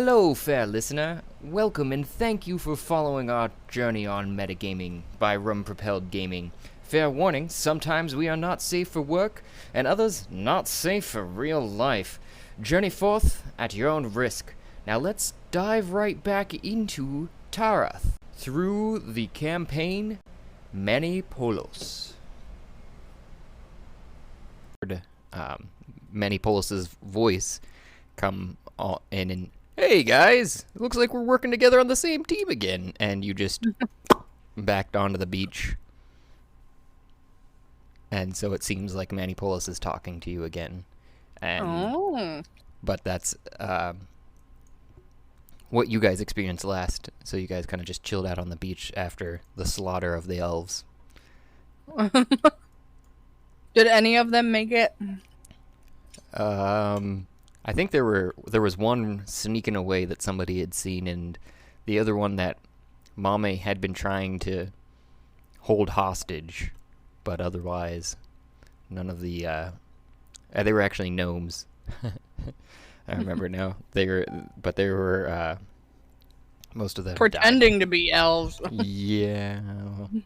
Hello, fair listener. Welcome and thank you for following our journey on metagaming by Rum Propelled Gaming. Fair warning, sometimes we are not safe for work, and others not safe for real life. Journey forth at your own risk. Now let's dive right back into Tarath through the campaign Many Polos. Manny Polos's voice come in and, hey guys, it looks like we're working together on the same team again, and you just backed onto the beach. And so it seems like Manny Polos is talking to you again. And but that's what you guys experienced last. So you guys kind of just chilled out on the beach after the slaughter of the elves. Did any of them make it? I think there was one sneaking away that somebody had seen, and the other one that Mame had been trying to hold hostage, but otherwise, none of the they were actually gnomes. I remember now. They were most of them Pretending died. to be elves. Yeah.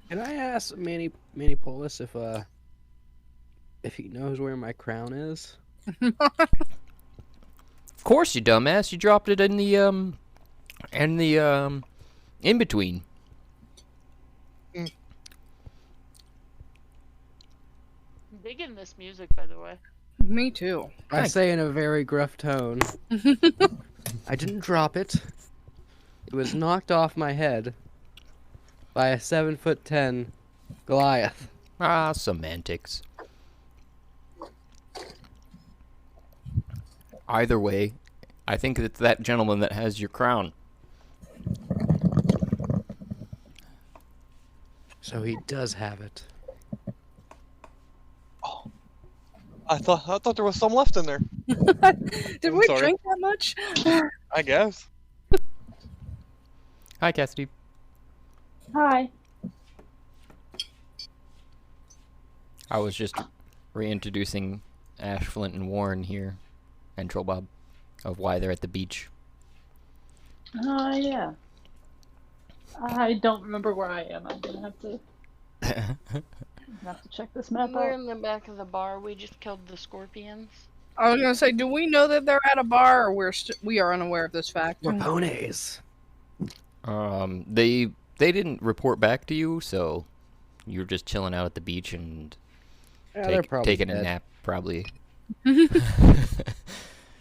Can I ask Manny Polis if he knows where my crown is? Of course, you dumbass. You dropped it in the in between. I'm digging this music, by the way. Me too. I say in a very gruff tone. I didn't drop it. It was knocked off my head by a 7'10" Goliath. Ah, semantics. Either way, I think it's that gentleman that has your crown. So he does have it. Oh, I thought there was some left in there. Did I'm we sorry. drink that much? I guess. Hi, Cassidy. Hi. I was just reintroducing Ash, Flint, and Warren here, and Trollbob, of why they're at the beach. Oh, yeah. I don't remember where I am. I'm gonna have to check this map We're out. in the back of the bar. We just killed the scorpions. I was gonna say, do we know that they're at a bar, or we are unaware of this fact? We're ponies. They didn't report back to you, so you're just chilling out at the beach and Yeah, they're probably taking a dead. nap, probably.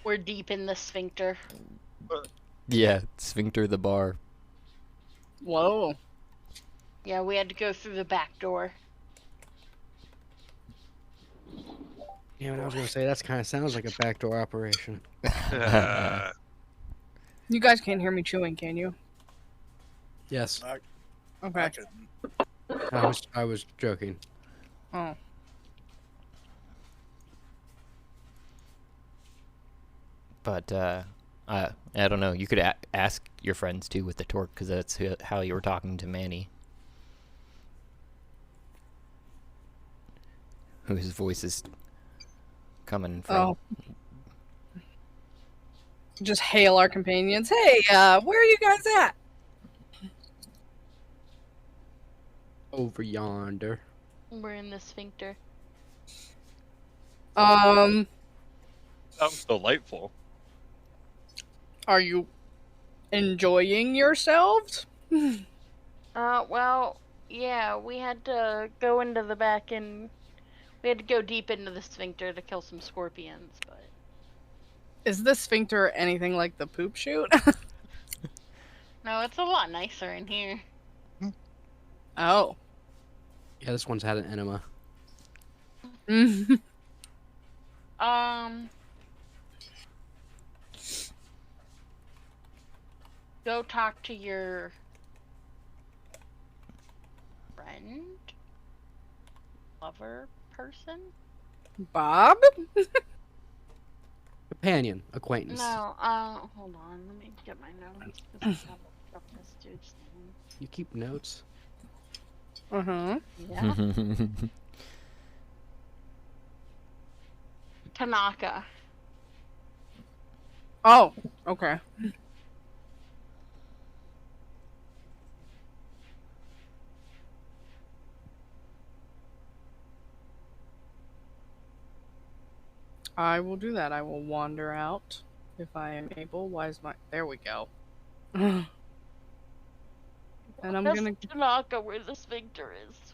We're deep in the sphincter. Yeah, Sphincter the bar. Whoa. Yeah, we had to go through the back door. Yeah, what I was gonna say, that kind of sounds like a backdoor operation. You guys can't hear me chewing, can you? Yes, Okay. I was joking. Oh. But I don't know. You could ask your friends too with the torque, because that's how you were talking to Manny, whose voice is coming from. Oh. Just hail our companions. Hey, where are you guys at? Over yonder. We're in the sphincter. Sounds delightful. Are you enjoying yourselves? Well, yeah, we had to go into the back and we had to go deep into the sphincter to kill some scorpions, but Is the sphincter anything like the poop chute? no, it's a lot nicer in here. Oh. Yeah, this one's had an enema. Go talk to your friend? Lover person? Bob? Companion, acquaintance. No, hold on, let me get my notes. 'Cause I have up this dude's name. You keep notes. Uh-huh. Yeah. Tanaka. Oh, okay. I will do that. I will wander out if I am able. Why is my... There we go. And I'm That's gonna... Tanaka where the sphincter is.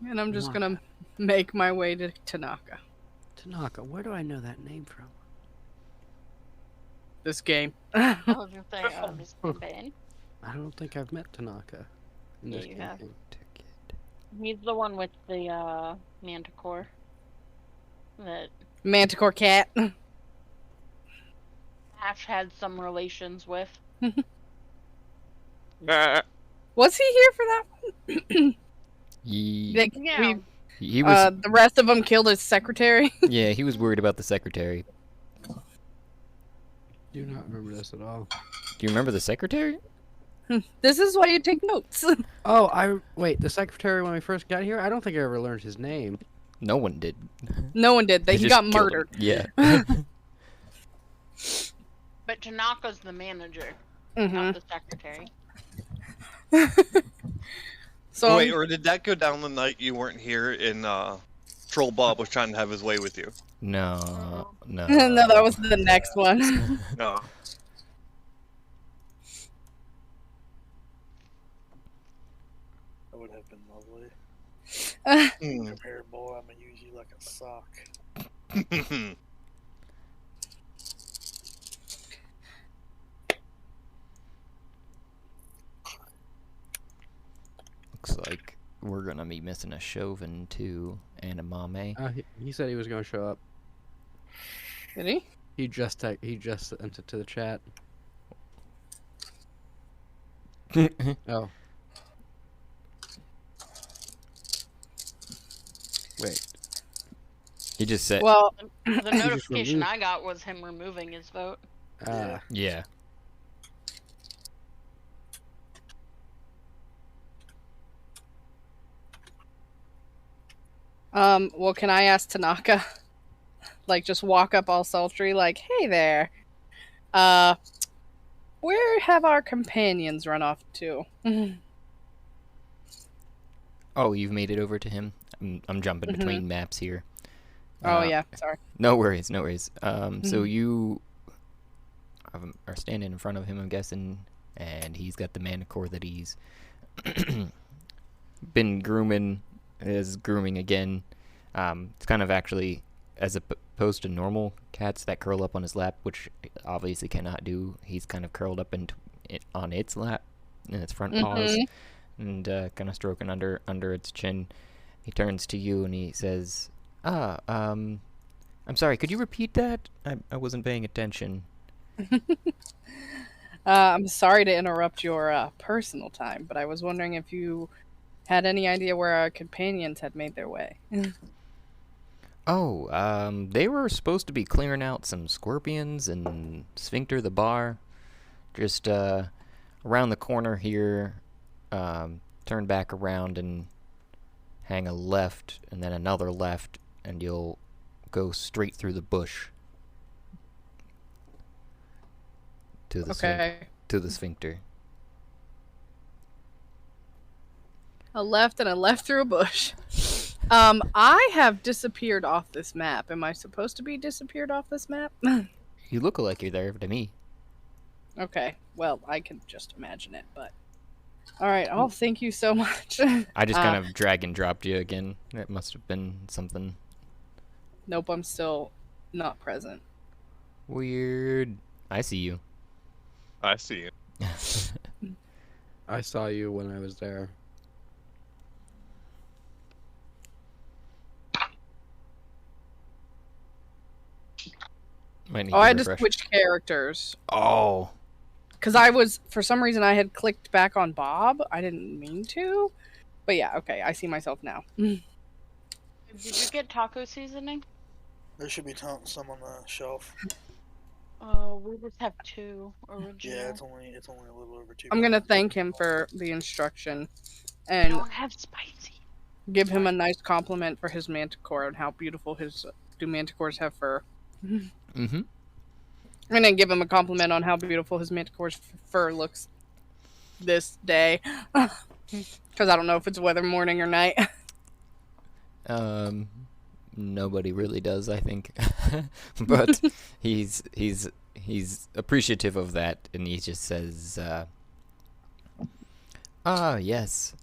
And I'm just Tanaka. gonna make my way to Tanaka. Tanaka, where do I know that name from? This game. I was gonna say, this campaign. I don't think I've met Tanaka in Yeah, this you have. campaign. He's the one with the manticore. That Manticore cat. Ash had some relations with. Was he here for that one? He, Like, Yeah. he was. the rest of them killed his secretary. Yeah, he was worried about the secretary. Do not remember this at all. Do you remember the secretary? This is why you take notes. Oh, wait. The secretary when we first got here. I don't think I ever learned his name. No one did. No one did. They He just got killed him. murdered. Yeah. But Tanaka's the manager, hmm not the secretary. So Wait, or did that go down the night you weren't here and Troll Bob was trying to have his way with you? No, no. no, that was the next one. No. That would have been lovely. Hmm. Come here, boy. I'm gonna use you like a sock. Looks like we're gonna be missing a Chauvin too, and a Mame. He said he was going to show up. Did he? He just sent it to the chat. Oh. Wait. He just said, Well, The notification removed. I got was him removing his vote. yeah. well, can I ask Tanaka? Like, just walk up all sultry, like, hey there. Where have our companions run off to? Oh, you've made it over to him? I'm jumping between maps here. Oh, yeah, sorry. No worries, no worries. So you are standing in front of him, I'm guessing, and he's got the manicore that he's been grooming, is grooming again. It's kind of actually, as opposed to normal cats that curl up on his lap, which obviously cannot do, he's kind of curled up on its lap, in its front paws, and kind of stroking under its chin. He turns to you and he says, I'm sorry, could you repeat that? I wasn't paying attention. I'm sorry to interrupt your personal time, but I was wondering if you had any idea where our companions had made their way. Oh, they were supposed to be clearing out some scorpions and Sphincter the bar. Just around the corner here, turn back around and hang a left, and then another left, and you'll go straight through the bush to the to the Sphincter. A left and a left through a bush. I have disappeared off this map. Am I supposed to be disappeared off this map? You look like you're there to me. Okay, well, I can just imagine it, but... Alright, oh, thank you so much. I just kind of drag and dropped you again. It must have been something Nope, I'm still not present. weird. I see you. I see it. I saw you when I was there. Might need Oh, I had to refresh. switch characters. Oh, Because I was, for some reason, I had clicked back on Bob. I didn't mean to. But yeah, okay, I see myself now. Did you get taco seasoning? There should be some on the shelf. We just have 2 original. Yeah, it's only a little over 2. I'm gonna thank him for the instruction I and don't have spicy. give him a nice compliment for his manticore and how beautiful do manticores have fur. mm-hmm. And then give him a compliment on how beautiful his manticore's fur looks this day. Because I don't know if it's weather morning or night. Nobody really does, I think. But he's appreciative of that, and he just says, yes.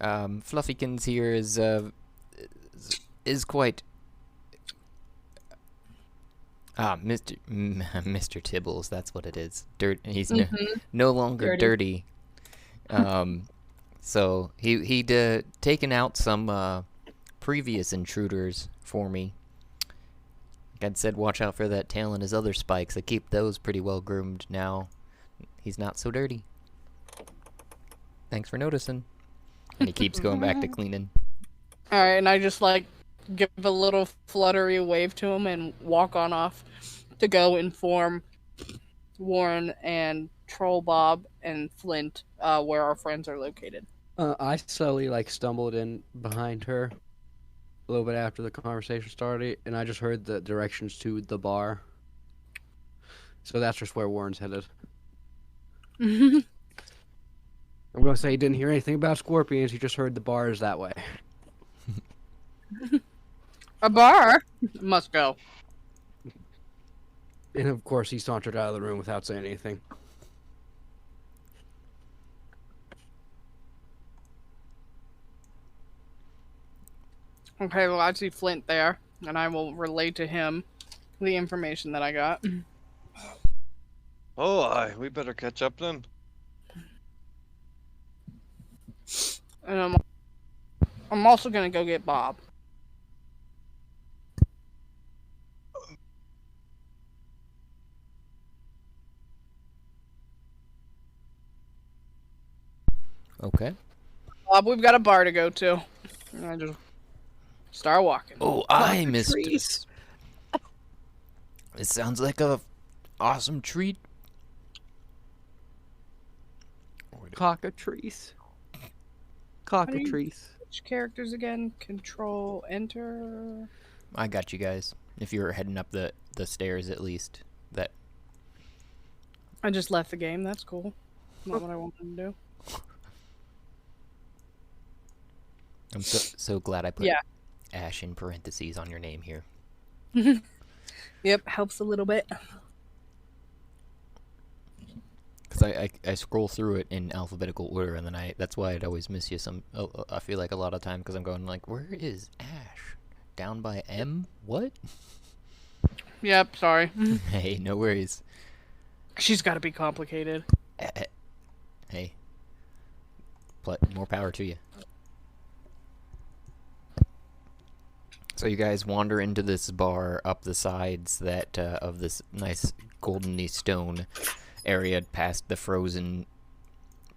Fluffykins here is quite Mr. Tibbles, that's what it is. He's no longer dirty. So he'd taken out some previous intruders for me. Like I'd said, watch out for that tail and his other spikes. I keep those pretty well groomed now. He's not so dirty. Thanks for noticing. And he keeps going back to cleaning. Alright, and I just like give a little fluttery wave to him and walk on off to go inform Warren and Troll Bob and Flint where our friends are located. I slowly stumbled in behind her a little bit after the conversation started, and I just heard the directions to the bar. So that's just where Warren's headed. I'm gonna say he didn't hear anything about scorpions. He just heard the bar is that way. A bar? Must go. And of course, he sauntered out of the room without saying anything. Okay, well, I see Flint there, and I will relay to him the information that I got. Oh, we better catch up then. And I'm also gonna go get Bob. Okay. Bob, we've got a bar to go to. And I just start walking. Oh, I missed it. It sounds like a awesome treat. Cockatrice. Cockatrice. Which characters again? Control, enter. I got you guys. If you're heading up the stairs, at least. That. I just left the game. That's cool. Not what I wanted to do. I'm so glad I put Yeah. Ash in parentheses on your name here. Yep, helps a little bit. Because I scroll through it in alphabetical order, and then that's why I'd always miss you I feel like a lot of time, because I'm going like, where is Ash? Down by M? What? Yep, sorry. Hey, no worries. She's got to be complicated. Hey. More power to you. So you guys wander into this bar up the sides that of this nice goldeny stone area past the frozen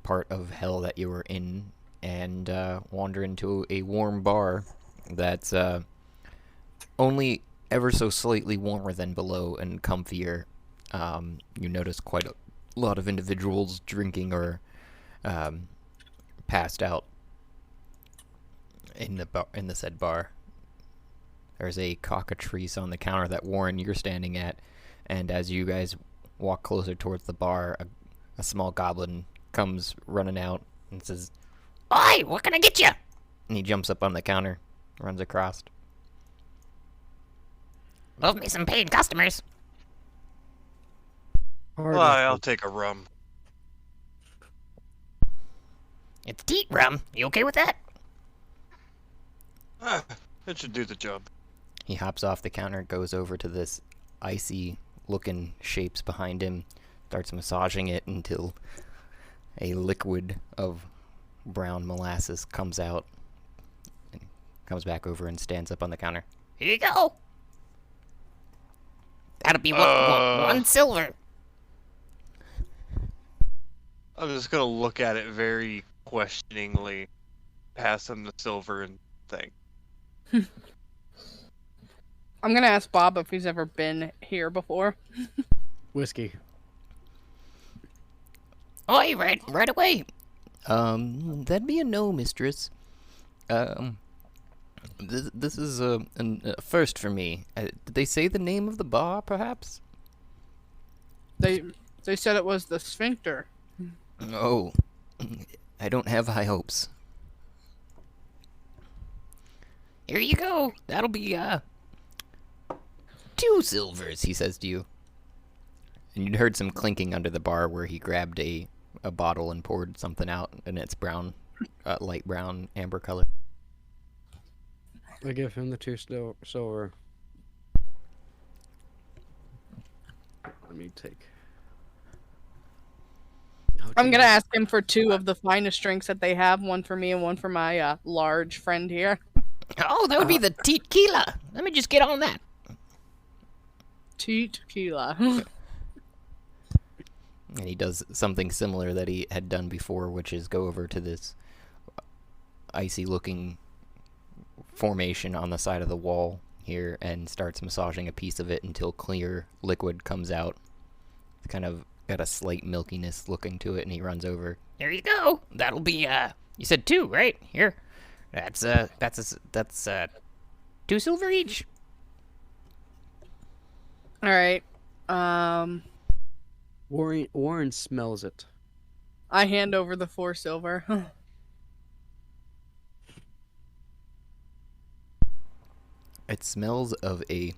part of hell that you were in, and wander into a warm bar that's only ever so slightly warmer than below and comfier. You notice quite a lot of individuals drinking or passed out in the said bar. There's a cockatrice on the counter that, Warren, you're standing at, and as you guys walk closer towards the bar, a small goblin comes running out and says, "Oi, what can I get you?" And he jumps up on the counter, runs across. "Love me some paid customers." Why, I'll take a rum. "It's deep rum. You okay with that?" It should do the job. He hops off the counter, goes over to this icy-looking shapes behind him, starts massaging it until a liquid of brown molasses comes out, and comes back over and stands up on the counter. "Here you go. That'll be one silver." I'm just gonna look at it very questioningly, pass him the silver and think. I'm gonna ask Bob if he's ever been here before. Whiskey. "Oi, right away." That'd be a no, mistress. This is a first for me. Did they say the name of the bar, perhaps? They said it was the Sphincter. Oh, I don't have high hopes. Here you go. That'll be 2 silvers, he says to you. And you'd heard some clinking under the bar where he grabbed a bottle and poured something out, and it's brown, light brown, amber color. I give him the 2 silver. Let me take. I'm gonna ask him for 2 of the finest drinks that they have, one for me and one for my large friend here. Oh, that would be the tequila. Let me just get on that. Tequila. And he does something similar that he had done before, which is go over to this icy-looking formation on the side of the wall here and starts massaging a piece of it until clear liquid comes out. It's kind of got a slight milkiness looking to it, and he runs over. There you go. That'll be you said 2, right? Here. That's 2 silver each. All right. Warren smells it. I hand over the 4 silver. It smells of a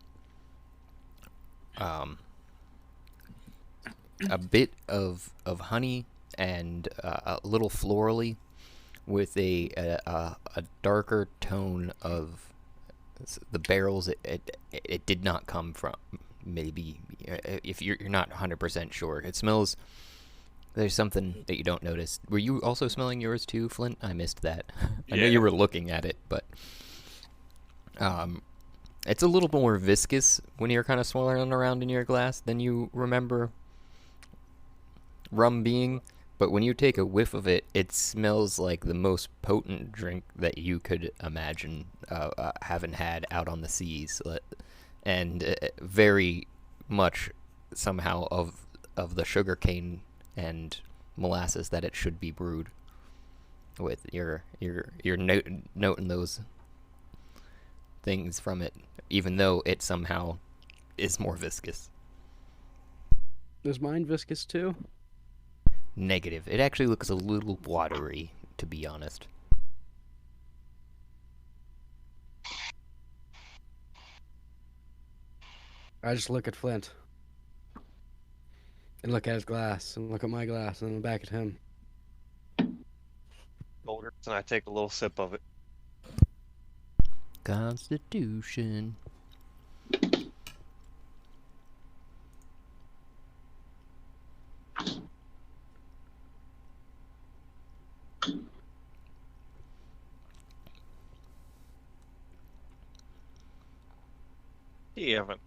bit of honey and a little florally, with a darker tone of the barrels. It did not come from. Maybe if you're not 100% sure, it smells. There's something that you don't notice. Were you also smelling yours too, Flint? I missed that. I know you were looking at it, but it's a little more viscous when you're kind of swirling around in your glass than you remember rum being. But when you take a whiff of it, it smells like the most potent drink that you could imagine having had out on the seas, and very much somehow of the sugarcane and molasses that it should be brewed with. You're noting those things from it, even though it somehow is more viscous. Is mine viscous too? Negative. It actually looks a little watery, to be honest. I just look at Flint. And look at his glass, and look at my glass, and then back at him. Boulders, and I take a little sip of it. Constitution. You haven't.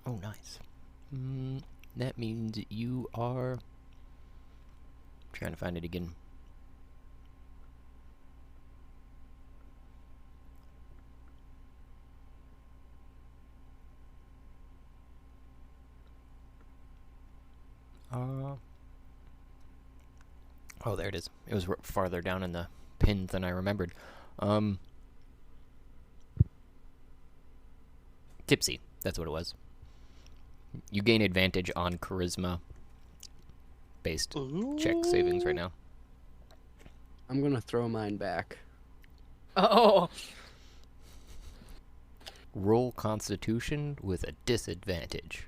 Oh, nice. That means you are... trying to find it again. Oh, there it is. It was farther down in the pins than I remembered. Tipsy. That's what it was. You gain advantage on charisma based check savings right now. I'm gonna throw mine back. Oh. Roll Constitution with a disadvantage.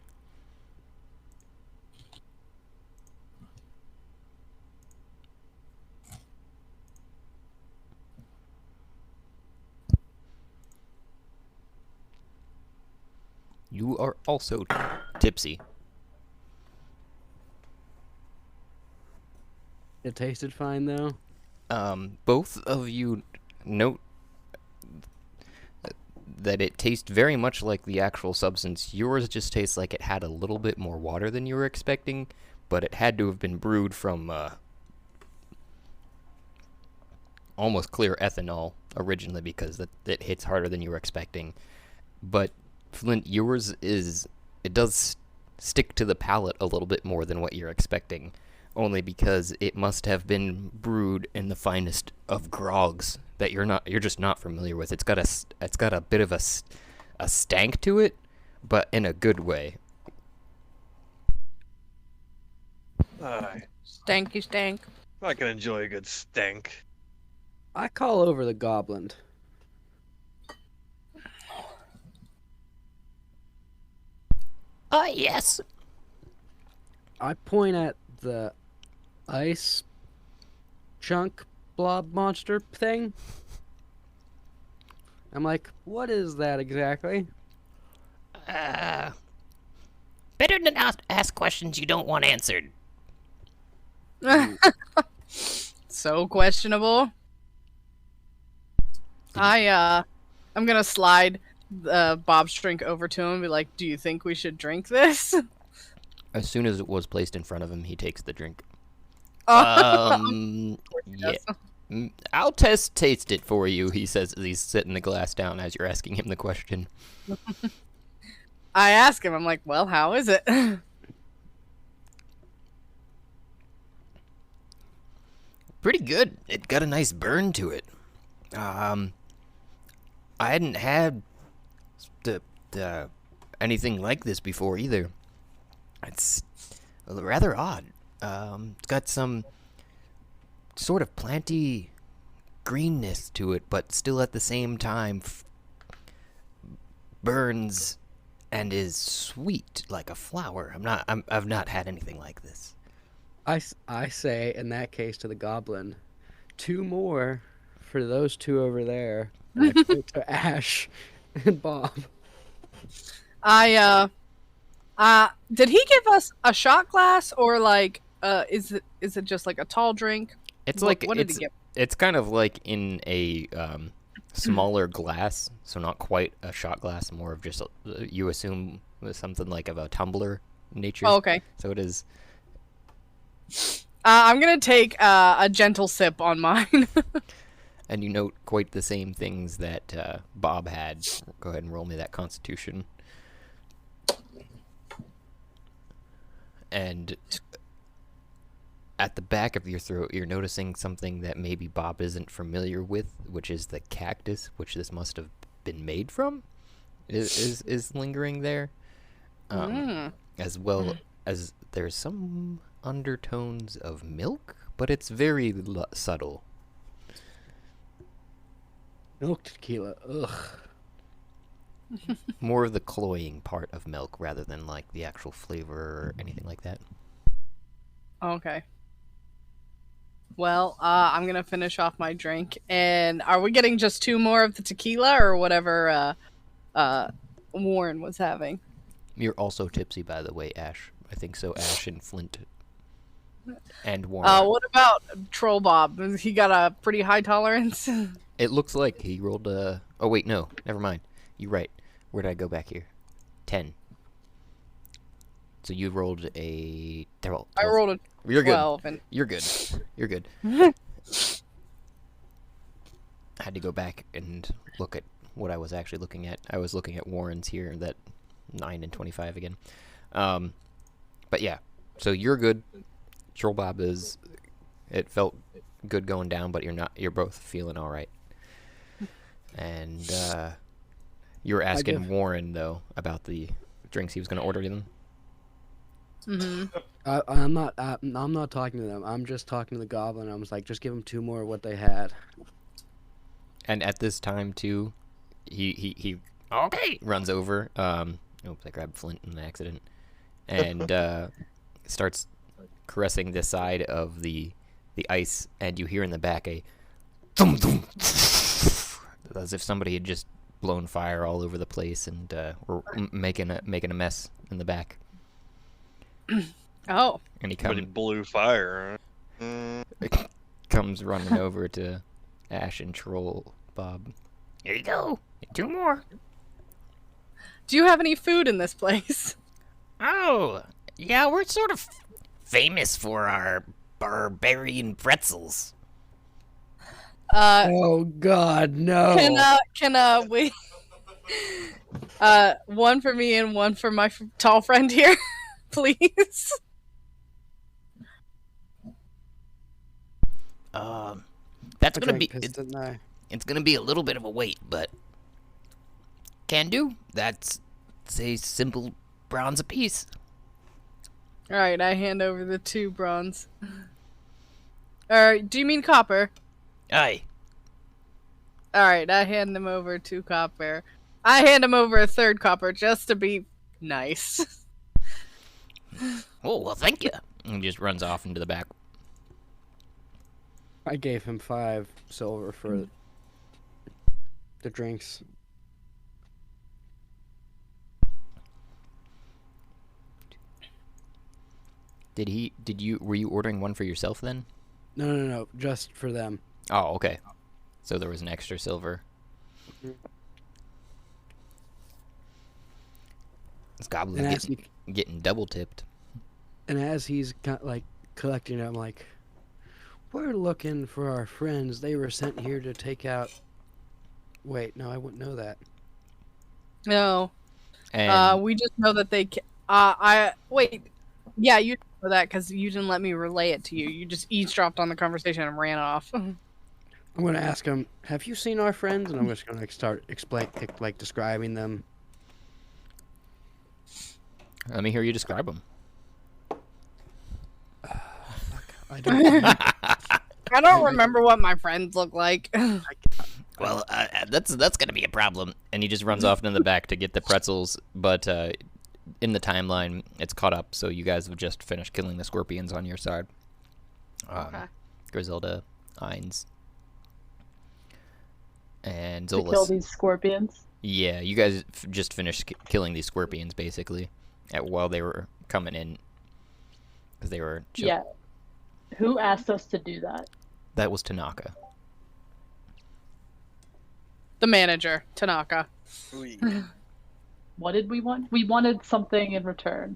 You are also tipsy. It tasted fine though. Both of you note that it tastes very much like the actual substance. Yours just tastes like it had a little bit more water than you were expecting, but it had to have been brewed from almost clear ethanol originally, because it hits harder than you were expecting. But Flint, yours it does stick to the palate a little bit more than what you're expecting, only because it must have been brewed in the finest of grogs that you're just not familiar with. It's got a bit of a stank to it, but in a good way. Stanky stank. I can enjoy a good stank. I call over the goblin. Yes. I point at the ice chunk blob monster thing. I'm like, what is that exactly? Better than ask questions you don't want answered. So questionable. I'm gonna slide Bob's drink over to him and be like, "Do you think we should drink this?" As soon as it was placed in front of him, he takes the drink. Oh, Yeah. yes. I'll taste it for you, he says as he's setting the glass down as you're asking him the question. I ask him, I'm like, "Well, how is it?" Pretty good. It got a nice burn to it. I hadn't had the anything like this before either. It's rather odd. It's got some sort of planty greenness to it, but still at the same time burns and is sweet like a flower. I've not had anything like this. I say, in that case, to the goblin, 2 more for those 2 over there. And I point to Ash and Bob. Did he give us a shot glass or like, is it just like a tall drink? It's What- like what did he give? it's kind of like in a smaller glass, so not quite a shot glass, more of just you assume something like of a tumbler nature. Oh, okay. So it is. I'm gonna take a gentle sip on mine. And you note quite the same things that Bob had. Go ahead and roll me that Constitution. And at the back of your throat, you're noticing something that maybe Bob isn't familiar with, which is the cactus, which this must have been made from, is lingering there, as well as there's some undertones of milk, but it's very subtle. Milk tequila. Ugh. More of the cloying part of milk rather than like the actual flavor or anything like that. Okay. Well, I'm gonna finish off my drink. And are we getting just 2 more of the tequila or whatever Warren was having? You're also tipsy, by the way, Ash. I think so. Ash and Flint and Warren. What about Troll Bob? He got a pretty high tolerance. It looks like he rolled a... Oh, wait, no. Never mind. You're right. Where did I go back here? 10. So you rolled a... 12. I rolled a You're good. 12 and You're good. You're good. I had to go back and look at what I was actually looking at. I was looking at Warren's here, that 9 and 25 again. But yeah, so you're good. Troll Bob is... It felt good going down, but you're both feeling all right. And you were asking Warren, though, about the drinks he was going to order them. I'm not talking to them. I'm just talking to the goblin. I was like, just give them 2 more of what they had. And at this time, too, he okay runs over. Oops, I grabbed Flint in an accident, and starts caressing the side of the ice, and you hear in the back a thum thum, as if somebody had just blown fire all over the place and were making a mess in the back. oh, And he Somebody blew fire. comes running over to Ash and Troll Bob. Here you go. 2 more. do you have any food in this place? Oh, yeah, we're sort of famous for our barbarian pretzels. Oh God, no! Can we? One for me and one for my tall friend here, please. That's I gonna drank be piss, didn't I? it's gonna be a little bit of a wait, but can do. That's a simple bronze apiece. All right, I hand over the 2 bronze. Do you mean copper? Aye. All right, I hand them over 2 copper. I hand him over a 3rd copper just to be nice. Oh, well, thank you. And he just runs off into the back. I gave him 5 silver for the drinks. Were you ordering one for yourself then? No, just for them. Oh, okay. So there was an extra silver. This goblin And is getting double tipped. as he's like collecting it, I'm like, we're looking for our friends. They were sent here to take out. Wait, no, I wouldn't know that. No. And We just know that they. I wait. Yeah, you know that because you didn't let me relay it to you. You just eavesdropped on the conversation and ran off. I'm gonna ask him, have you seen our friends? And I'm just gonna start describing them. let me hear you describe them. I don't. I don't remember what my friends look like. Well, that's gonna be a problem. And he just runs off into the back to get the pretzels. But in the timeline, it's caught up. So you guys have just finished killing the scorpions on your side. Okay. Griselda, Hines, and To kill Zolas. these scorpions. Yeah, you guys just finished killing these scorpions basically, while they were coming in, because they were. Yeah. Who asked us to do that? That was Tanaka. The manager, Tanaka. We, What did we want? We wanted something in return.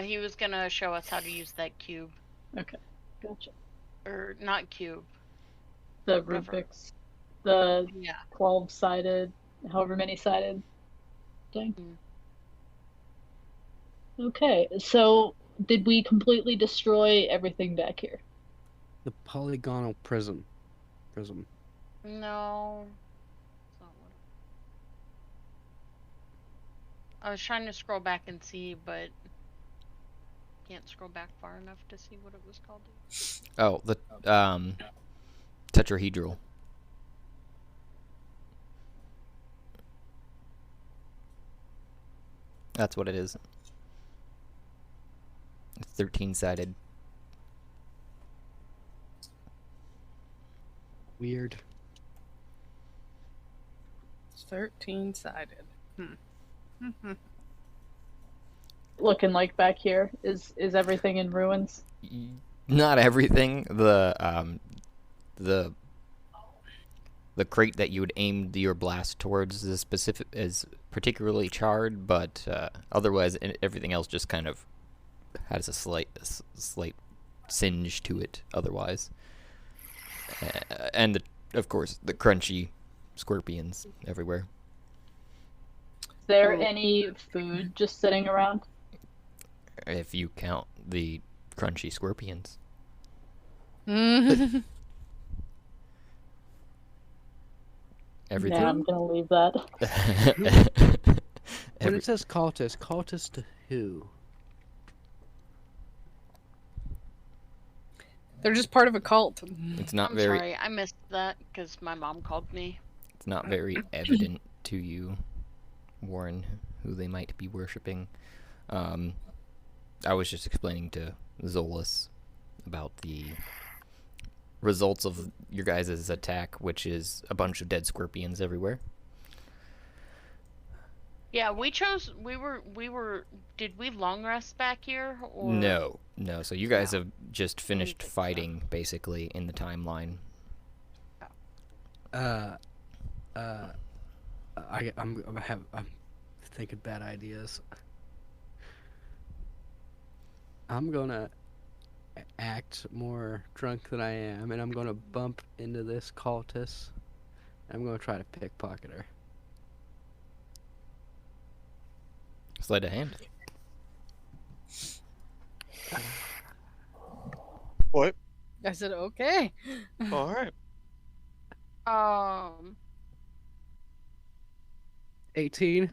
He was gonna show us how to use that cube. Okay, gotcha. Or not cube. The Whatever. Rubik's, the Yeah. 12-sided, however many sided thing. Okay, so did we completely destroy everything back here? The polygonal prism. No. That's not what I was trying to scroll back and see, but can't scroll back far enough to see what it was called. Oh, the tetrahedral. That's what it is. It's 13-sided. Weird. 13-sided. Looking like back here is everything in ruins? Not everything. The crate that you would aim your blast towards is particularly charred, but otherwise everything else just kind of has a slight singe to it. Otherwise, and of course the crunchy scorpions everywhere. Is there any food just sitting around? If you count the crunchy scorpions. Everything. Nah, I'm gonna leave that. When it says cultist to who? They're just part of a cult. It's not I'm very. sorry, I missed that because my mom called me. It's not very evident to you, Warren, who they might be worshipping. I was just explaining to Zolas about the results of your guys' attack, which is a bunch of dead scorpions everywhere. Yeah, we were. Did we long rest back here? Or... No. So you guys have just finished fighting, basically, in the timeline. I'm thinking bad ideas. I'm gonna act more drunk than I am, and I'm gonna bump into this cultist. I'm gonna try to pickpocket her. Sleight of hand. What? I said, okay. All right. 18.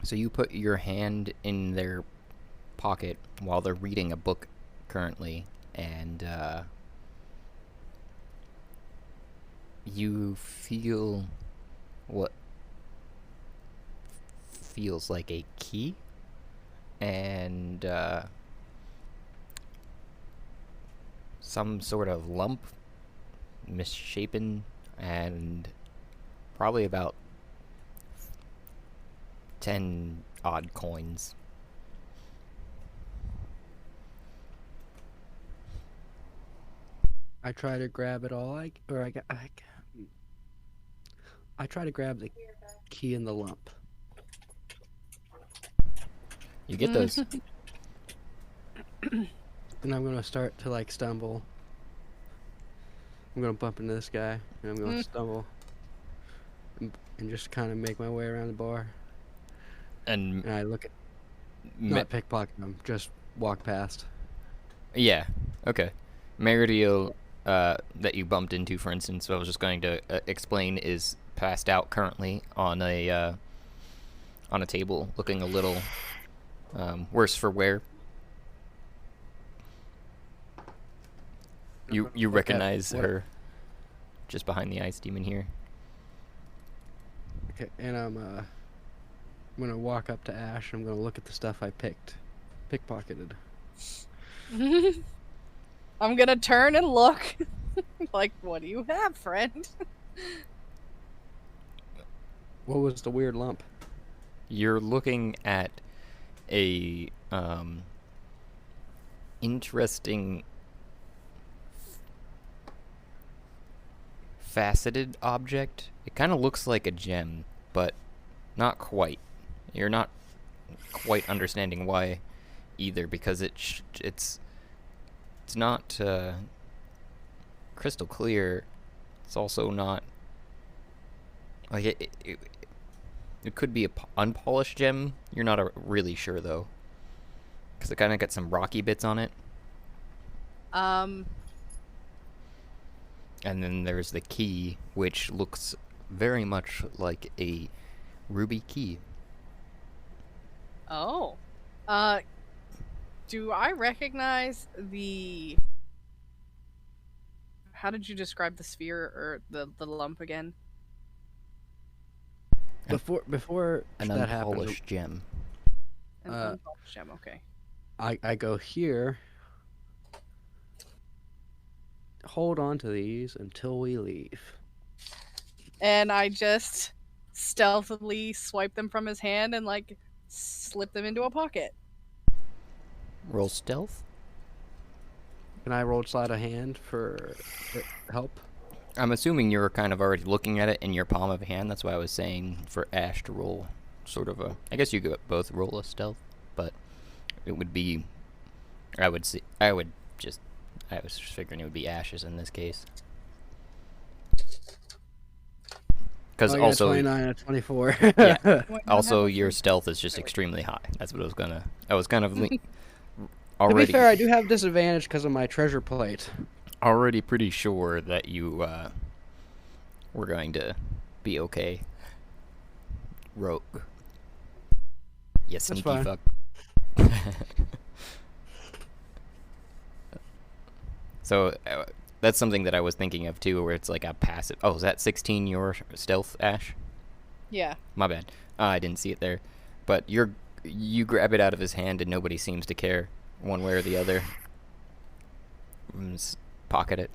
So you put your hand in their pocket while they're reading a book currently, and you feel what feels like a key, and some sort of lump, misshapen, and probably about 10 odd coins. I try to grab it all. I try to grab the key in the lump. You get those. And I'm gonna start to like stumble. I'm gonna bump into this guy, and I'm gonna stumble, and just kind of make my way around the bar. And And I look at, me- not pickpocket him, just walk past. yeah, okay. Meridio, that you bumped into, for instance, I was just going to explain, is passed out currently on a table, looking a little worse for wear. You Look at recognize what- her just behind the ice demon here. Okay, and I'm gonna walk up to Ash. I'm gonna look at the stuff I pickpocketed. I'm gonna turn and look. Like, what do you have, friend? What was the weird lump? You're looking at a interesting faceted object. It kind of looks like a gem, but not quite. You're not quite understanding why either, because it's not crystal clear. It's also not like it could be a unpolished gem. You're not really sure though, because it kind of got some rocky bits on it. And then there's the key, which looks very much like a ruby key. Oh. Do I recognize the... How did you describe the sphere or the lump again? Before An that happens, unpolished gem. An Uh, unpolished gem, okay. I go here. Hold on to these until we leave. And I just stealthily swipe them from his hand and, like, slip them into a pocket. Roll stealth. Can I roll sleight of hand for help? I'm assuming you're kind of already looking at it in your palm of hand. That's why I was saying for Ash to roll sort of a... I guess you could both roll a stealth, but it would be... I was just figuring it would be Ash's in this case. Because Oh, yeah, also... 29 and 24. Yeah. Also, your stealth is just extremely high. That's what I was kind of To be already fair, I do have disadvantage because of my treasure plate. already pretty sure that you were going to be okay. Rogue. You That's sneaky fine. fuck. So that's something that I was thinking of too, where it's like a passive. Oh, is that 16 your stealth, Ash? Yeah. My bad. I didn't see it there. But you grab it out of his hand and nobody seems to care one way or the other. Just pocket it.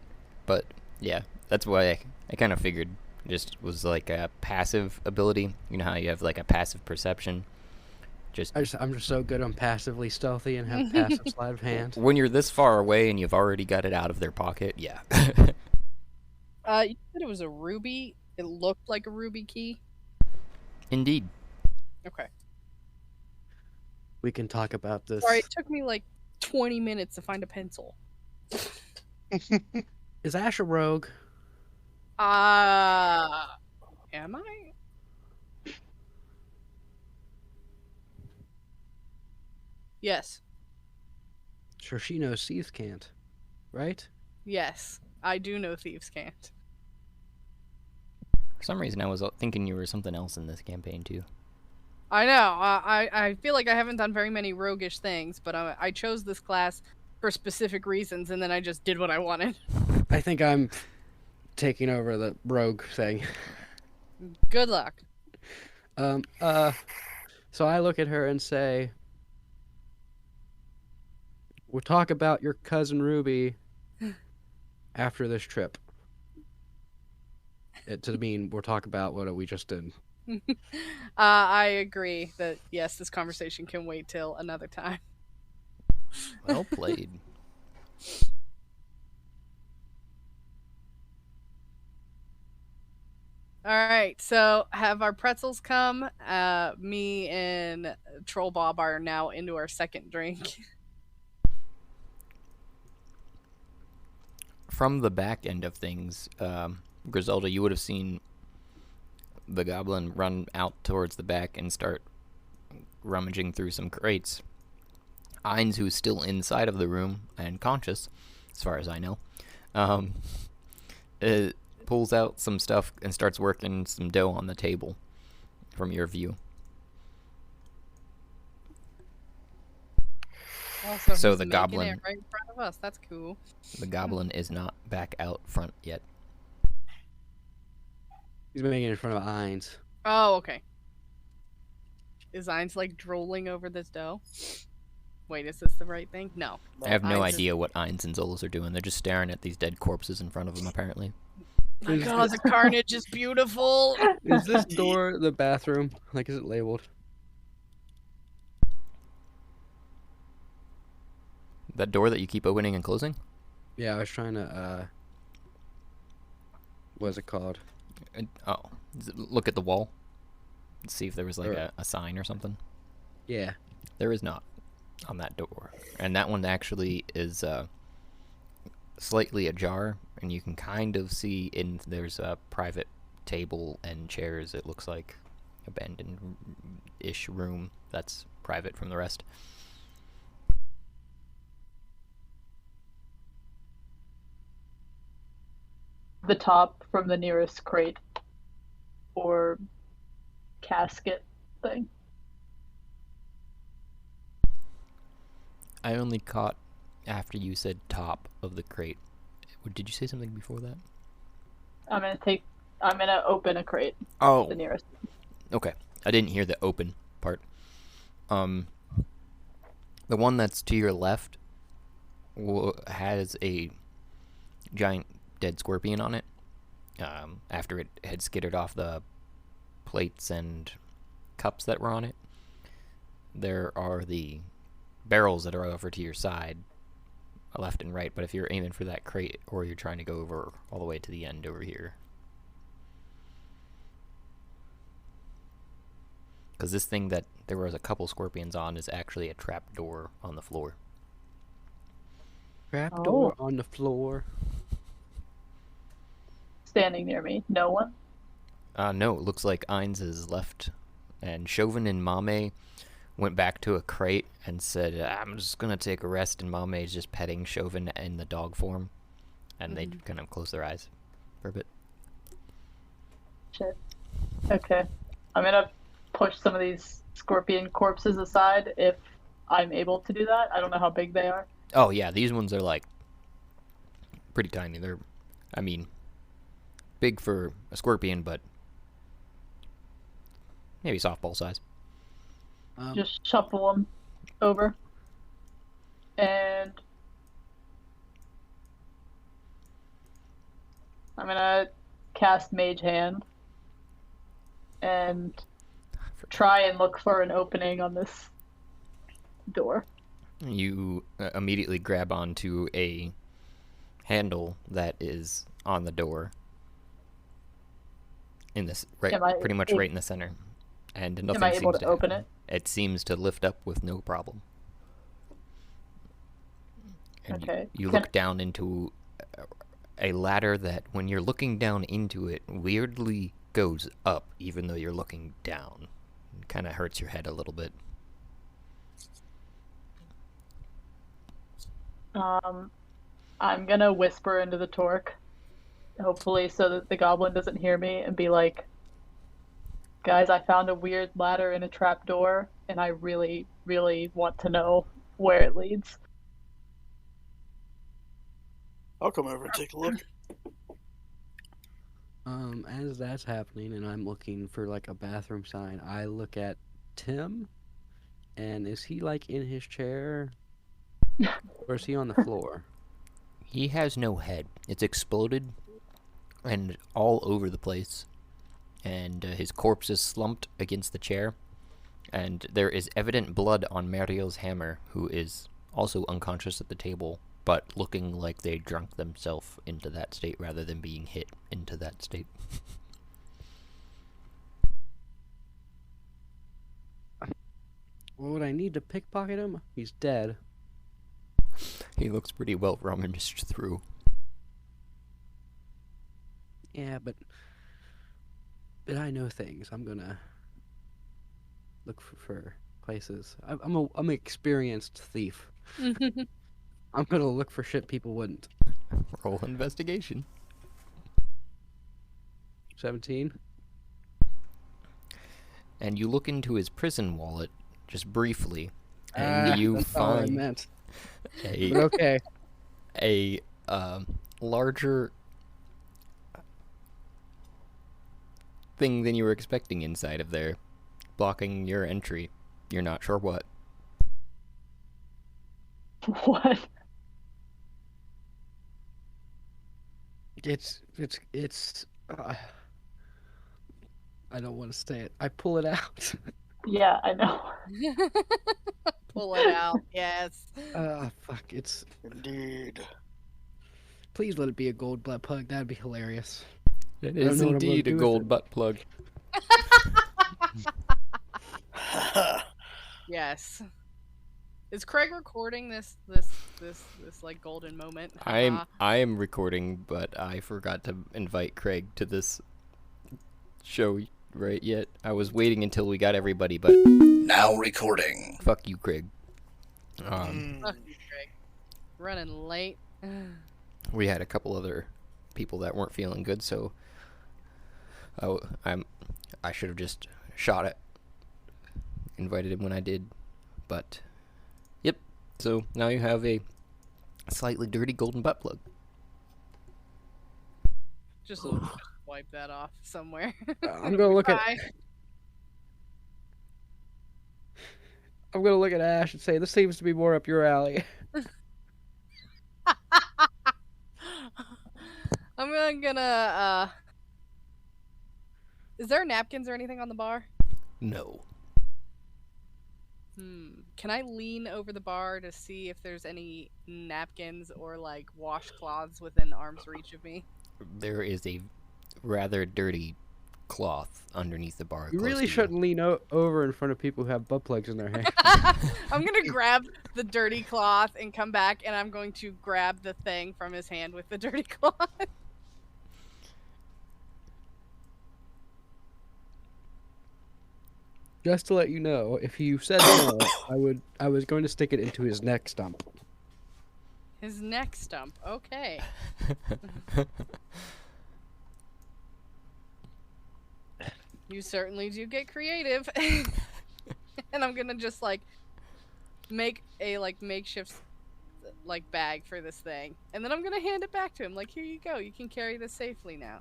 But yeah, that's why I kind of figured just was like a passive ability. You know how you have like a passive perception? I'm just so good on passively stealthy and have passive sleight of hand. When you're this far away and you've already got it out of their pocket, yeah. You said it was a ruby. It looked like a ruby key. Indeed. Okay. We can talk about this. Sorry, it took me like 20 minutes to find a pencil. Is Ash a rogue? Am I? Yes. Sure, she knows thieves can't, right? Yes. I do know thieves can't. For some reason, I was thinking you were something else in this campaign too. I know. I feel like I haven't done very many roguish things, but I chose this class for specific reasons, and then I just did what I wanted. I think I'm taking over the rogue thing. Good luck. So I look at her and say, we'll talk about your cousin Ruby after this trip. To mean, we'll talk about what we just did. I agree that yes, this conversation can wait till another time. Well played. All right, so have our pretzels come? Me and Troll Bob are now into our second drink. From the back end of things, Griselda, you would have seen the goblin run out towards the back and start rummaging through some crates. Ainz, who's still inside of the room and conscious, as far as I know, pulls out some stuff and starts working some dough on the table from your view. Also, So he's the making goblin- it right in front of us. That's cool. The goblin is not back out front yet. He's making it in front of Ainz. Oh, okay. Is Ainz like drooling over this dough? Wait, is this the right thing? No. I have no Ainz is- idea what Ainz and Zolas are doing. They're just staring at these dead corpses in front of them, apparently. My God, the carnage is beautiful. Is this door the bathroom? Like, is it labeled? That door that you keep opening and closing? Yeah, I was trying to, what's it called? Look at the wall. See if there was like Or- a sign or something. Yeah. There is not on that door. And that one actually is slightly ajar, and you can kind of see there's a private table and chairs. It looks like abandoned-ish room that's private from the rest. The top from the nearest crate or casket thing. I only caught after you said top of the crate. Did you say something before that? I'm gonna open a crate, Oh, the nearest. okay. I didn't hear the open part. The one that's to your left has a giant dead scorpion on it. After it had skittered off the plates and cups that were on it. There are the barrels that are over to your side, left and right, but if you're aiming for that crate or you're trying to go over all the way to the end over here. Because this thing that there was a couple scorpions on is actually a trap door on the floor. Trap door Oh. on the floor. Standing near me. No one? No, it looks like Ainz is left, and Chauvin and Mame went back to a crate and said, I'm just going to take a rest, and Mame is just petting Chauvin in the dog form, and they kind of close their eyes for a bit. Shit. Okay. I'm gonna push some of these scorpion corpses aside if I'm able to do that. I don't know how big they are. Oh, yeah, these ones are, like, pretty tiny. They're, I mean, big for a scorpion, but maybe softball size. Just shuffle them over. And I'm gonna cast Mage Hand and try and look for an opening on this door. You immediately grab onto a handle that is on the door. In this, right, Am I pretty much a- right in the center, and nothing Am I seems able to to open happen. It seems to lift up with no problem. And Okay. you Can- look down into a ladder that, when you're looking down into it, weirdly goes up, even though you're looking down. It kind of hurts your head a little bit. I'm gonna whisper into the torque, hopefully so that the goblin doesn't hear me, and be like, Guys, I found a weird ladder in a trap door, and I really, really want to know where it leads. I'll come over and take a look. As that's happening and I'm looking for like a bathroom sign, I look at Tim, and is he like in his chair, or is he on the floor? He has no head. It's exploded and all over the place. And his corpse is slumped against the chair. And there is evident blood on Mariel's hammer, who is also unconscious at the table, but looking like they drunk themselves into that state rather than being hit into that state. Would I need to pickpocket him? He's dead. He looks pretty well rummaged through. Yeah, but I know things. I'm gonna look for places. I'm an experienced thief. I'm gonna look for shit people wouldn't. Roll investigation. 17. And you look into his prison wallet just briefly, and you That's not what I find meant. a But okay. a larger thing than you were expecting inside of there, blocking your entry. You're not sure what. What? It's I don't want to say it. I pull it out. Yeah, I know. Pull it out. Yes. Fuck. It's. Indeed. Please let it be a gold butt plug. That'd be hilarious. It I don't is know what I'm gonna indeed a do with gold it. butt plug. Yes. Is Craig recording this like golden moment? I am recording, but I forgot to invite Craig to this show right yet. I was waiting until we got everybody, but Now recording. fuck you, Craig. Fuck you, Craig. Running late. We had a couple other people that weren't feeling good, so I should have just shot it. Invited him when I did, but yep. So now you have a slightly dirty golden butt plug. Just wipe that off somewhere. I'm gonna look at. Bye. I'm gonna look at Ash and say, "This seems to be more up your alley." I'm gonna. Is there napkins or anything on the bar? No. Can I lean over the bar to see if there's any napkins or like washcloths within arm's reach of me? There is a rather dirty cloth underneath the bar. You close really to shouldn't lean over in front of people who have butt plugs in their hair. I'm gonna grab the dirty cloth and come back, and I'm going to grab the thing from his hand with the dirty cloth. Just to let you know, if you said no, I was going to stick it into his neck stump. His neck stump. Okay. You certainly do get creative. And I'm gonna just like make a like makeshift like bag for this thing, and then I'm gonna hand it back to him. Like, here you go. You can carry this safely now.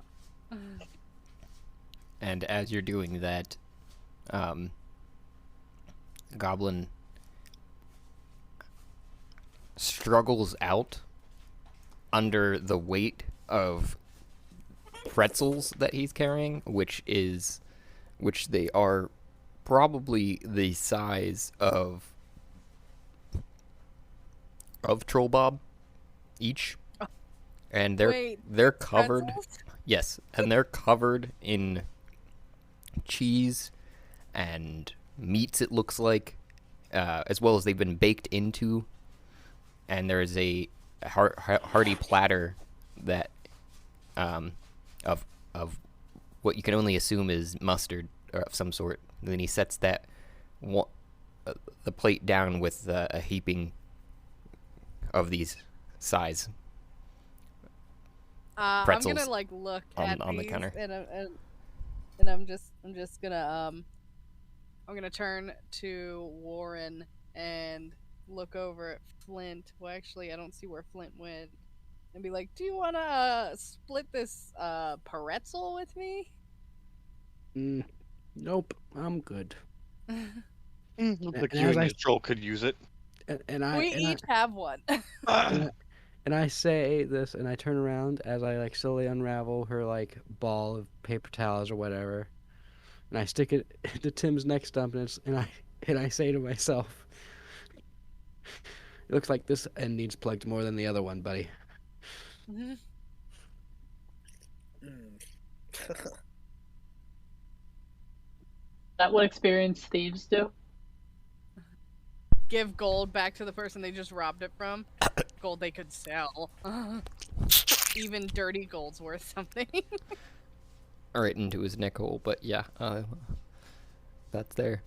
And as you're doing that, Goblin struggles out under the weight of pretzels that he's carrying, which they are probably the size of Troll Bob each, and they're covered. Pretzels? Yes, and they're covered in cheese and meats, it looks like, as well as they've been baked into, and there's a hearty platter that of what you can only assume is mustard of some sort. And then he sets the plate down with a heaping of these size I'm pretzels gonna like look on at the these counter. and And I'm just gonna I'm gonna turn to Warren and look over at Flint. Well, actually, I don't see where Flint went. And be like, "Do you wanna split this pretzel with me?" Nope, I'm good. The And you as and I your troll could use it. We each have one. And I say this, and I turn around as I like slowly unravel her like ball of paper towels or whatever, and I stick it to Tim's neck stump, and I say to myself, "It looks like this end needs plugged more than the other one, buddy." Mm. That what experienced thieves do? Give gold back to the person they just robbed it from. Gold they could sell. Even dirty gold's worth something. Right into his neck hole, but yeah, that's there.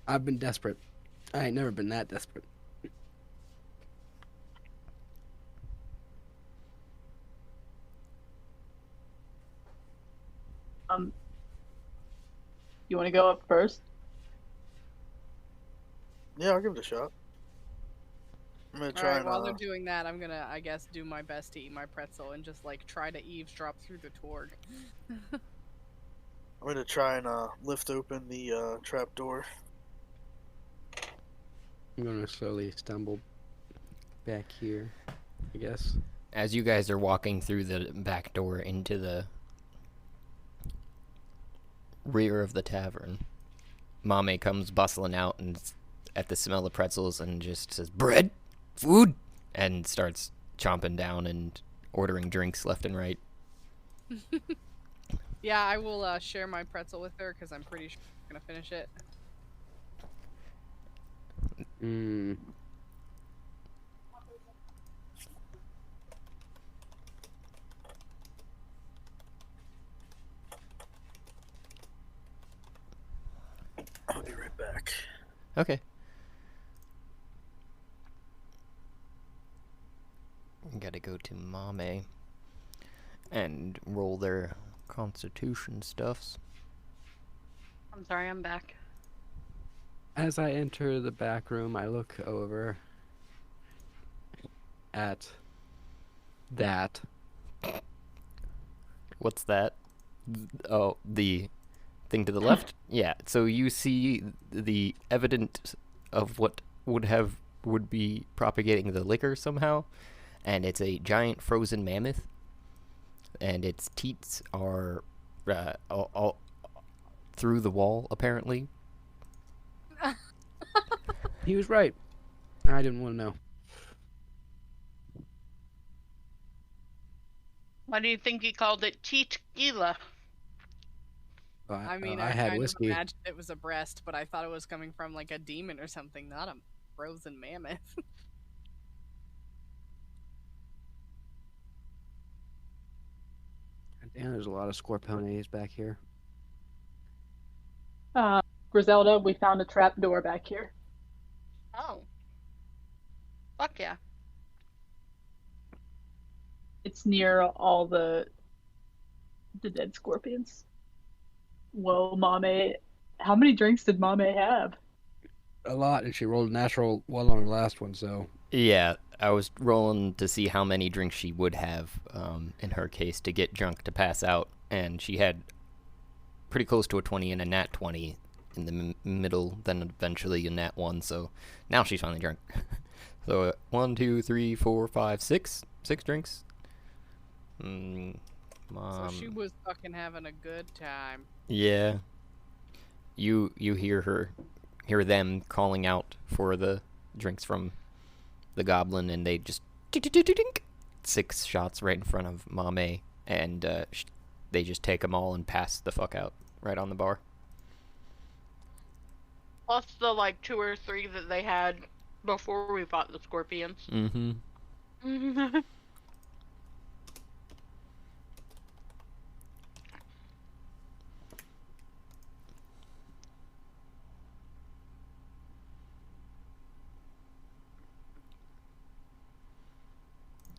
I've been desperate. I ain't never been that desperate. You want to go up first? Yeah, I'll give it a shot. I'm gonna try Alright, and while they're doing that, I'm gonna, I guess, do my best to eat my pretzel and just, like, try to eavesdrop through the torg. I'm gonna try and lift open the trap door. I'm gonna slowly stumble back here, I guess. As you guys are walking through the back door into the rear of the tavern, Mame comes bustling out and at the smell of pretzels and just says, "Bread? Food?" and starts chomping down and ordering drinks left and right. Yeah, I will share my pretzel with her because I'm pretty sure I'm gonna finish it. Mm. I'll be right back. Okay. Gotta go to Mame and roll their constitution stuffs. I'm sorry, I'm back. As I enter the back room, I look over at that. What's that? Oh, the thing to the left? Yeah, so you see the evidence of what would be propagating the liquor somehow, and it's a giant frozen mammoth, and its teats are all through the wall, apparently. He was right. I didn't want to know. Why do you think he called it tequila? I mean, I I had kind whiskey. of imagined it was a breast, but I thought it was coming from, like, a demon or something, not a frozen mammoth. Damn, there's a lot of Scorpiones back here. Griselda, we found a trap door back here. Oh. Fuck yeah. It's near all the dead scorpions. Whoa, Mame. How many drinks did Mame have? A lot, and she rolled a natural one on her last one, so... Yeah, I was rolling to see how many drinks she would have, in her case, to get drunk to pass out, and she had pretty close to a 20 and a nat 20 in the middle, then eventually a nat 1, so now she's finally drunk. So, 1, 2, 3, 4, 5, 6 drinks. Mom. So she was fucking having a good time. Yeah. You hear them calling out for the drinks from the goblin, and they just dink, 6 shots right in front of Mame, and they just take them all and pass the fuck out right on the bar. Plus the, like, 2 or 3 that they had before we fought the scorpions. Mm-hmm.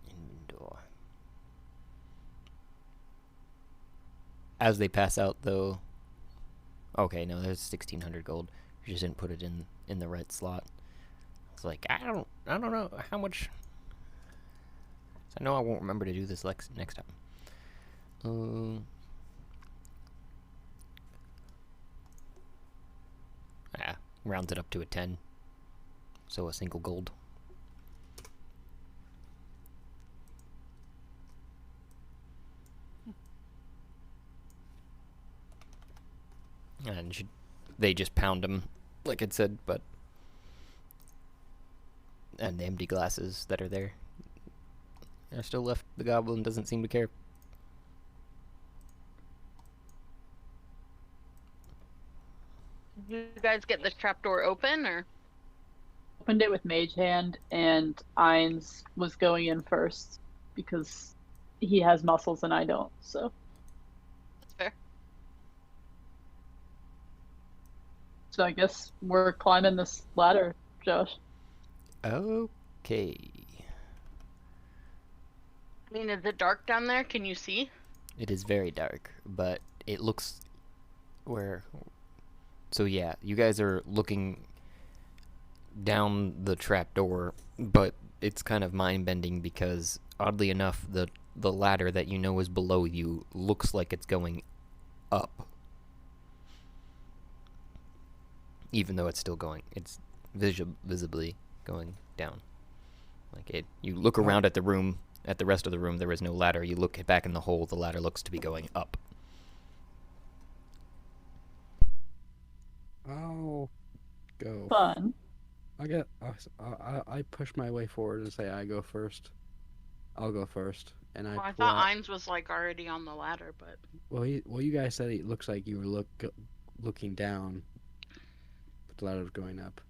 Indoor. as they pass out, though. Okay, no, there's 1,600 gold. You just didn't put it in the right slot. It's like I don't know how much. I know I won't remember to do this next time. Yeah, rounds it up to a 10. So a single gold. And they just pound them, like it said, but... And the empty glasses that are there are still left. The goblin doesn't seem to care. You guys get the trapdoor open, or? Opened it with Mage Hand, and Ainz was going in first because he has muscles and I don't. So. That's fair. So I guess we're climbing this ladder, Josh. Okay. I mean, is it dark down there? Can you see? It is very dark, but it looks where... So yeah, you guys are looking down the trapdoor, but it's kind of mind-bending because, oddly enough, the ladder that you know is below you looks like it's going up. Even though it's still going, it's visibly going down. Like you look around at the room, at the rest of the room, there is no ladder. You look back in the hole, the ladder looks to be going up. I'll go. Fun. I push my way forward and say I go first. I'll go first, and Well, I pull thought out- Ainz was like already on the ladder, but Well, you guys said it looks like you were looking down, but the ladder was going up.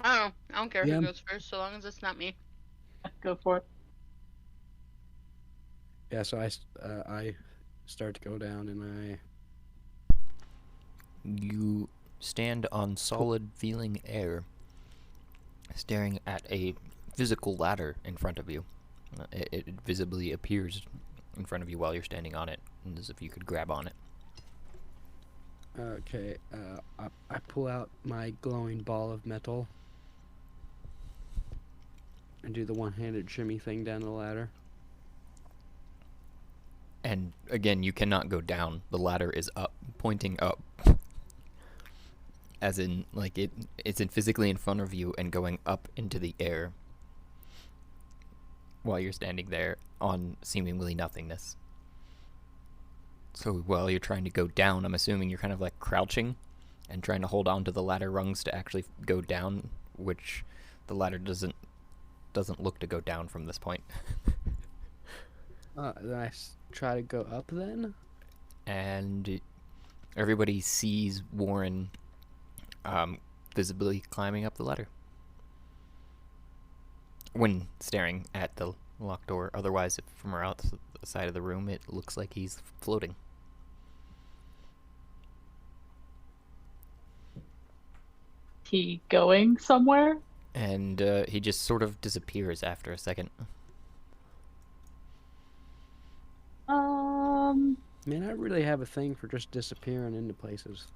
I don't know. I don't care Yeah. who goes first, so long as it's not me. Go for it. Yeah, so I start to go down, and You stand on solid feeling air, staring at a physical ladder in front of you. It visibly appears in front of you while you're standing on it, as if you could grab on it. Okay, I pull out my glowing ball of metal and do the one-handed shimmy thing down the ladder. And again, you cannot go down. The ladder is up, pointing up. As in, like, it's physically in front of you and going up into the air while you're standing there on seemingly nothingness. So while you're trying to go down, I'm assuming you're kind of like crouching and trying to hold on to the ladder rungs to actually go down, which the ladder doesn't look to go down from this point. Then I try to go up then? And everybody sees Warren visibly climbing up the ladder when staring at the locked door. Otherwise, from outside of the room, it looks like he's floating. He going somewhere? And he just sort of disappears after a second. Man, I really have a thing for just disappearing into places.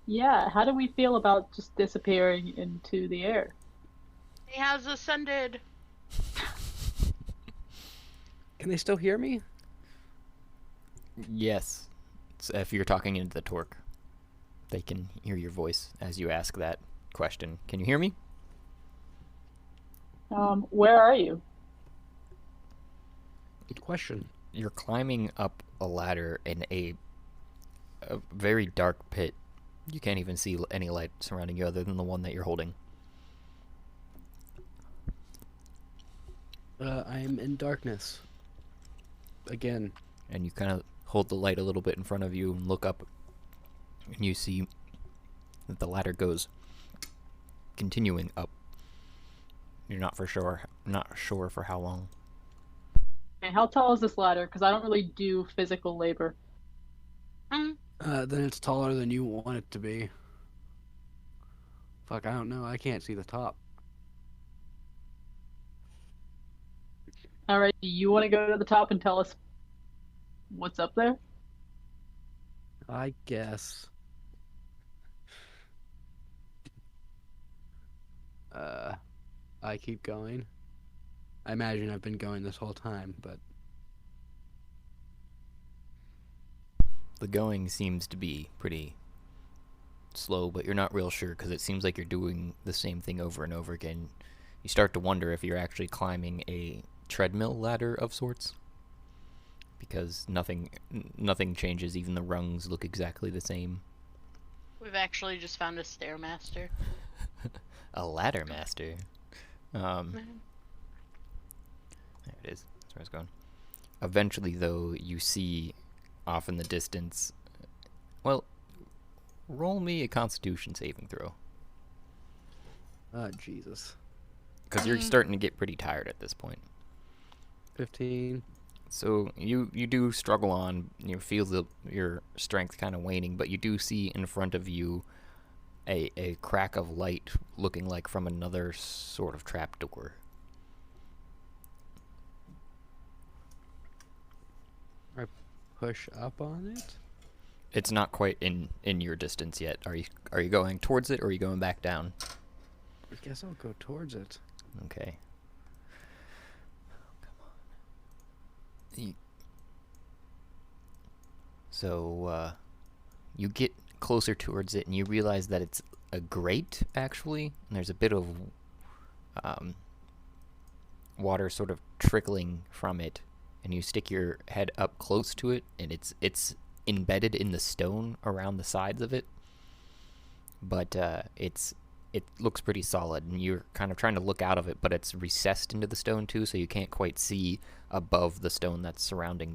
Yeah, how do we feel about just disappearing into the air? He has ascended. Can they still hear me? Yes. So if you're talking into the torque, they can hear your voice as you ask that question. Can you hear me? Where are you? Good question. You're climbing up a ladder in a very dark pit. You can't even see any light surrounding you other than the one that you're holding. I am in darkness. Again. And you kind of hold the light a little bit in front of you and look up, and you see that the ladder goes continuing up. You're not sure for how long. Okay, how tall is this ladder? Because I don't really do physical labor. Then it's taller than you want it to be. Fuck, I don't know. I can't see the top. All right, do you want to go to the top and tell us what's up there? I guess. I keep going. I imagine I've been going this whole time, but The going seems to be pretty slow, but you're not real sure because it seems like you're doing the same thing over and over again. You start to wonder if you're actually climbing a treadmill ladder of sorts, because nothing changes. Even the rungs look exactly the same. We've actually just found a stairmaster. A ladder master. There it is. That's where I was going. Eventually, though, you see off in the distance. Well, roll me a Constitution saving throw, oh Jesus. because you're starting to get pretty tired at this point. 15. So you do struggle on. You feel your strength kind of waning, but you do see in front of you a crack of light, looking like from another sort of trapdoor. Push up on it? It's not quite in your distance yet. Are you going towards it, or are you going back down? I guess I'll go towards it. Okay. So you get closer towards it, and you realize that it's a grate, actually. And there's a bit of water sort of trickling from it, and you stick your head up close to it, and it's embedded in the stone around the sides of it. But it looks pretty solid, and you're kind of trying to look out of it, but it's recessed into the stone too, so you can't quite see above the stone that's surrounding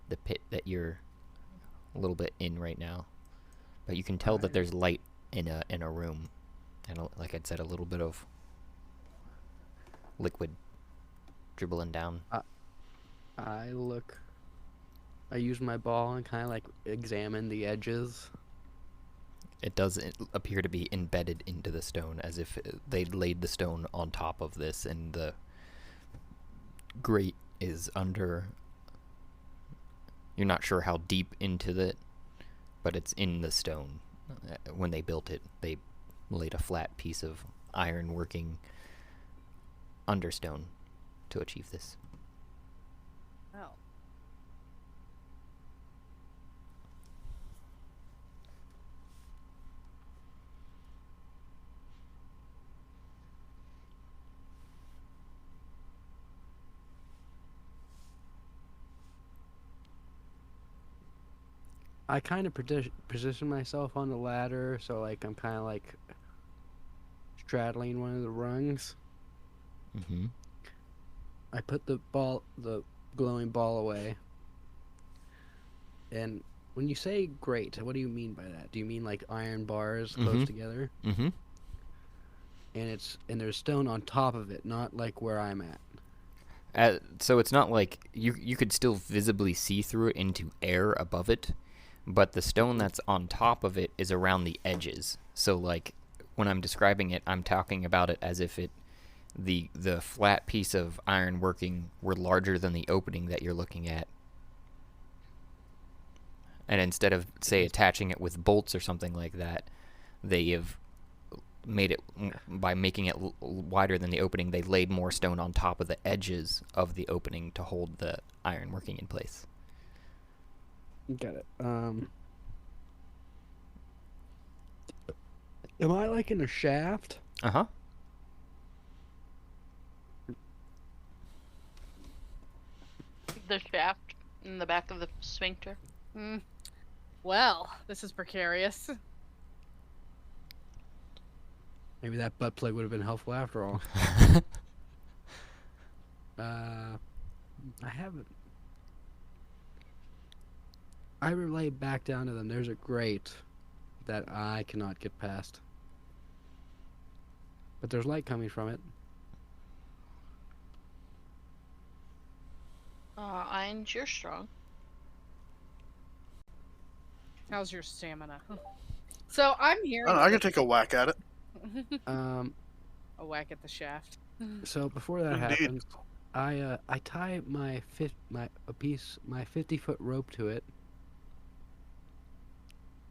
the pit that you're a little bit in right now. But you can tell that there's light in a room, and like I said, a little bit of liquid dribbling down. I use my ball and kind of like examine the edges. It does appear to be embedded into the stone, as if they'd laid the stone on top of this, and the grate is under. You're not sure how deep into it, but it's in the stone. When they built it, they laid a flat piece of iron working understone to achieve this. Oh. I kind of position myself on the ladder, so like I'm kind of like straddling one of the rungs. Mm-hmm. I put the glowing ball away. And when you say grate, what do you mean by that? Do you mean like iron bars close together? Mm-hmm. And there's stone on top of it, not like where I'm at. So it's not like you could still visibly see through it into air above it, but the stone that's on top of it is around the edges. So like when I'm describing it, I'm talking about it as if the flat piece of iron working were larger than the opening that you're looking at. And instead of, say, attaching it with bolts or something like that, they have made it, by making it wider than the opening, they laid more stone on top of the edges of the opening to hold the iron working in place. Got it. Am I like in a shaft? Uh-huh. The shaft in the back of the sphincter. Well, this is precarious. Maybe that butt plug would have been helpful after all. I haven't. I relay back down to them. There's a grate that I cannot get past. But there's light coming from it. And you're strong. How's your stamina? So I'm hearing. I don't know, I can take a whack at it. Um, a whack at the shaft. so before that Indeed. happens, I tie my 50-foot rope to it,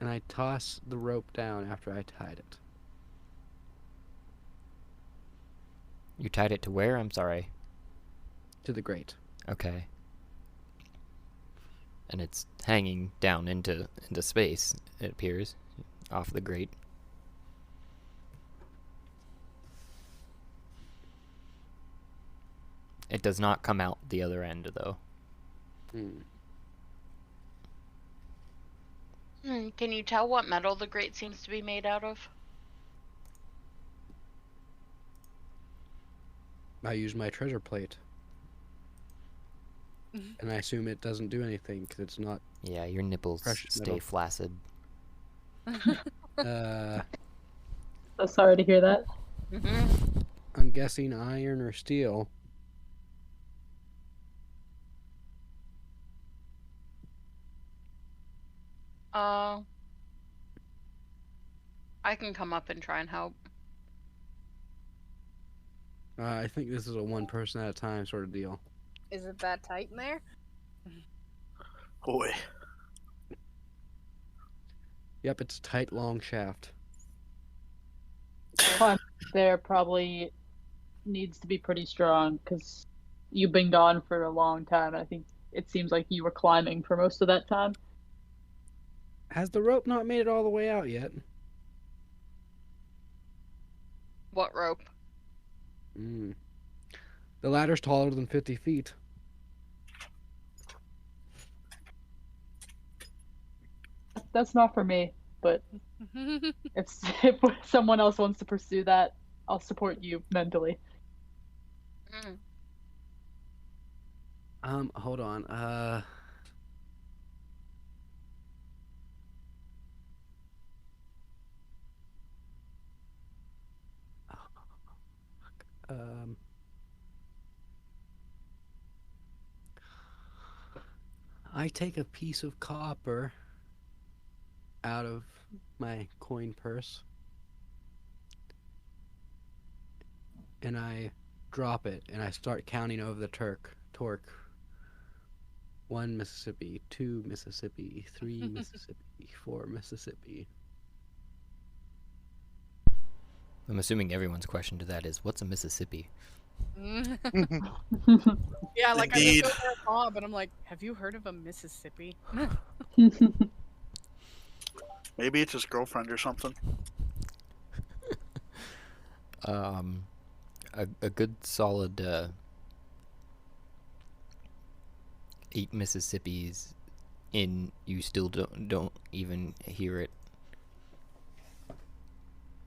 and I toss the rope down after I tied it. You tied it to where? I'm sorry. To the grate. Okay. And it's hanging down into space, it appears, off the grate. It does not come out the other end, though. Can you tell what metal the grate seems to be made out of? I use my treasure plate. And I assume it doesn't do anything because it's not. Yeah, your nipples Precious stay metal. flaccid. Uh, So sorry to hear that. I'm guessing iron or steel. I can come up and try and help. I think this is a one person at a time sort of deal. Is it that tight in there? Boy. Yep, it's a tight, long shaft. Climb there probably needs to be pretty strong because you've been gone for a long time. I think it seems like you were climbing for most of that time. Has the rope not made it all the way out yet? What rope? The ladder's taller than 50 feet. That's not for me, but if someone else wants to pursue that, I'll support you mentally. Hold on. I take a piece of copper out of my coin purse and I drop it and I start counting over the torque. 1 Mississippi, 2 Mississippi, 3 Mississippi, 4 Mississippi. I'm assuming everyone's question to that is, what's a Mississippi? Yeah, like Indeed. I just go there Bob and I'm like, have you heard of a Mississippi? Maybe it's his girlfriend or something. A good solid 8 Mississippis in, you still don't even hear it.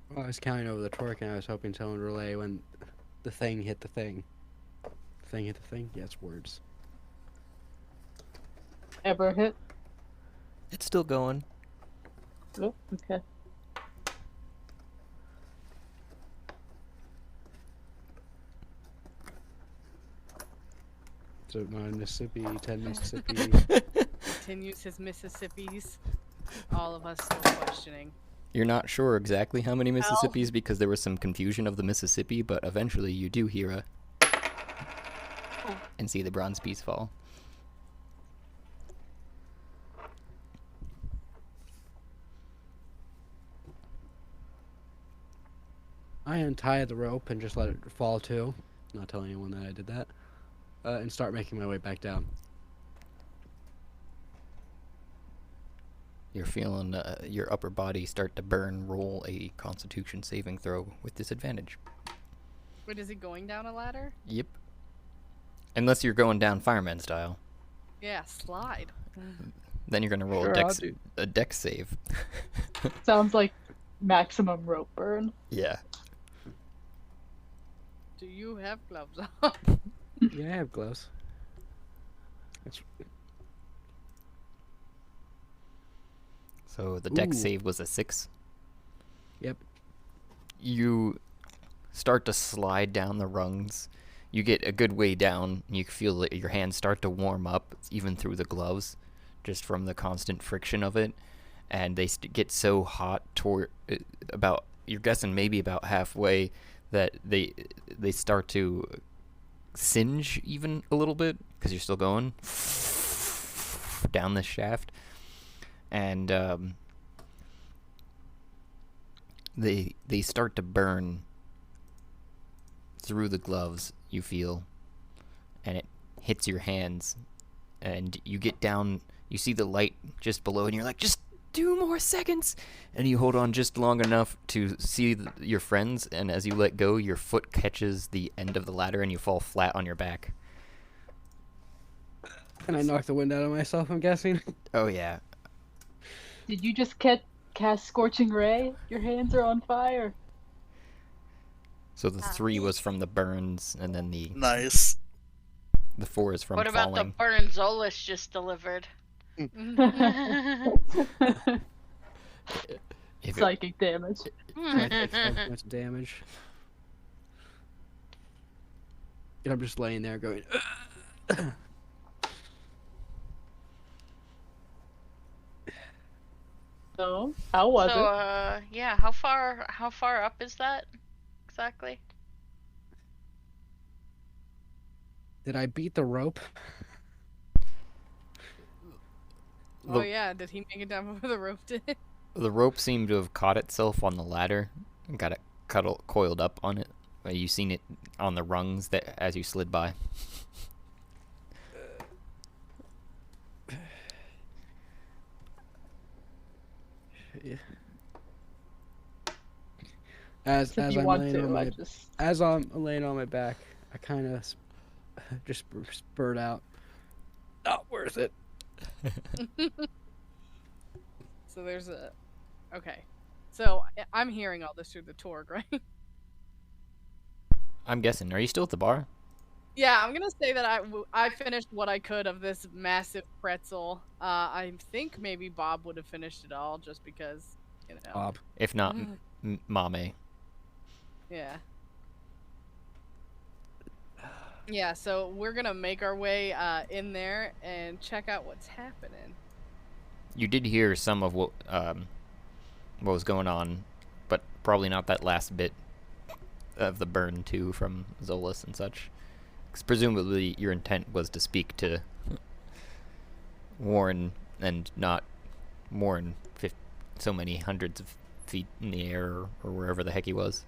Well, I was counting over the torque and I was hoping someone would relay when the thing hit the thing. Thing hit the thing? Yes, words. Ever hit? It's still going. Oh, okay. So 9 Mississippi, 10 Mississippi. Continues his Mississippis. All of us still questioning. You're not sure exactly how many Mississippis because there was some confusion of the Mississippi, but eventually you do hear a and see the bronze piece fall. I untie the rope and just let it fall too. Not telling anyone that I did that. And start making my way back down. You're feeling your upper body start to burn. Roll a Constitution saving throw with disadvantage. Wait, is he going down a ladder? Yep. Unless you're going down fireman style. Yeah, slide. Then you're going to roll Sure, I'll do. a dex save. Sounds like maximum rope burn. Yeah. Do you have gloves on? Yeah, I have gloves. That's... So the dex Ooh. save was a 6. Yep. You start to slide down the rungs. You get a good way down. And you feel that your hands start to warm up, even through the gloves, just from the constant friction of it. And they get so hot toward about, you're guessing maybe about halfway, that they start to singe even a little bit because you're still going down this shaft, and they start to burn through the gloves. You feel, and it hits your hands, and you get down. You see the light just below, and you're like, just 2 more seconds, and you hold on just long enough to see your friends, and as you let go, your foot catches the end of the ladder and you fall flat on your back. And I knocked the wind out of myself, I'm guessing. Oh yeah. Did you just cast Scorching Ray? Your hands are on fire. So the 3 was from the burns, and then the Nice. 4 is from What about falling. the burn Zolas just delivered? If it- Psychic damage. Much damage. And I'm just laying there going, So, how was So, it? yeah, how far up is that exactly? did I beat the rope? Oh yeah, did he make it down before the rope did? The rope seemed to have caught itself on the ladder and got it coiled up on it. You seen it on the rungs that as you slid by. As If as you I'm want laying to, on my I just... as I'm laying on my back, I kind of just spurt out. Not worth it. So there's a. Okay. So I'm hearing all this through the Torg, right? I'm guessing. Are you still at the bar? Yeah, I'm gonna say that I finished what I could of this massive pretzel. I think maybe Bob would have finished it all just because, you know. Bob. If not, Mame. Yeah. Yeah, so we're gonna make our way in there and check out what's happening. You did hear some of what was going on, but probably not that last bit of the burn too from Zolas and such. Because presumably your intent was to speak to Warren and not Warren so many hundreds of feet in the air or wherever the heck he was.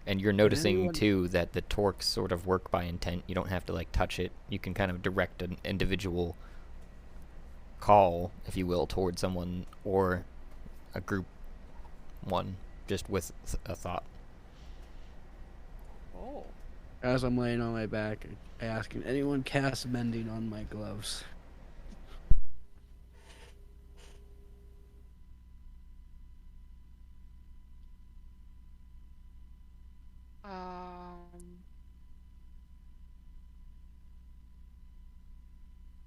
And you're noticing anyone- too that the torques sort of work by intent. You don't have to like touch it. You can kind of direct an individual call, if you will, towards someone or a group one just with a thought. Oh. As I'm laying on my back, I ask, can anyone cast mending on my gloves?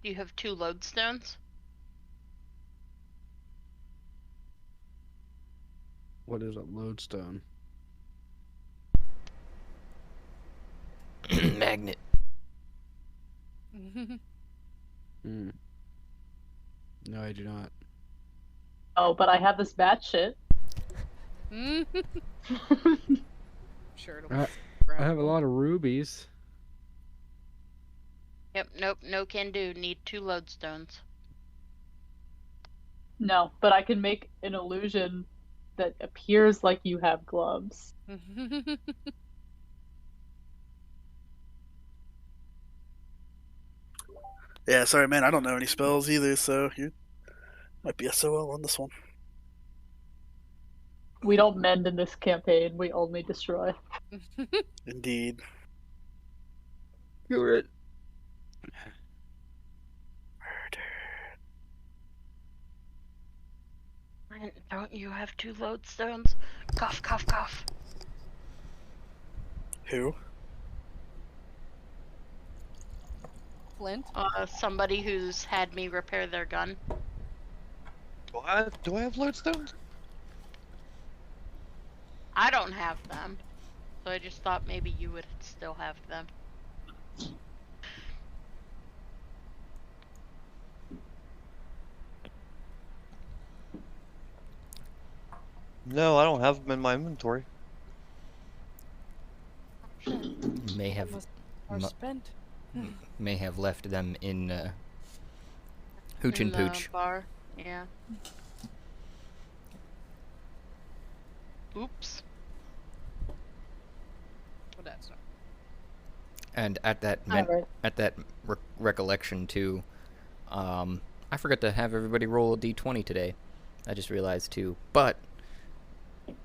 Do you have 2 lodestones? What is a lodestone? Magnet. Hmm. No, I do not. Oh, but I have this bat shit. Sure it'll I be have a lot of rubies. Yep, nope, no can do. Need 2 lodestones. No, but I can make an illusion that appears like you have gloves. Yeah, sorry, man. I don't know any spells either, so you might be SOL on this one. We don't mend in this campaign, we only destroy. Indeed. You're it. Don't you have 2 lodestones? Cough, cough, cough. Who? Flint? Somebody who's had me repair their gun. Do I have lodestones? I don't have them. So I just thought maybe you would still have them. No, I don't have them in my inventory. may have Are mu- spent may have left them in Hooch and in the Pooch. bar. Yeah. Oops. well, that's not. And at that Alright. recollection too, I forgot to have everybody roll a d20 today. I just realized too. But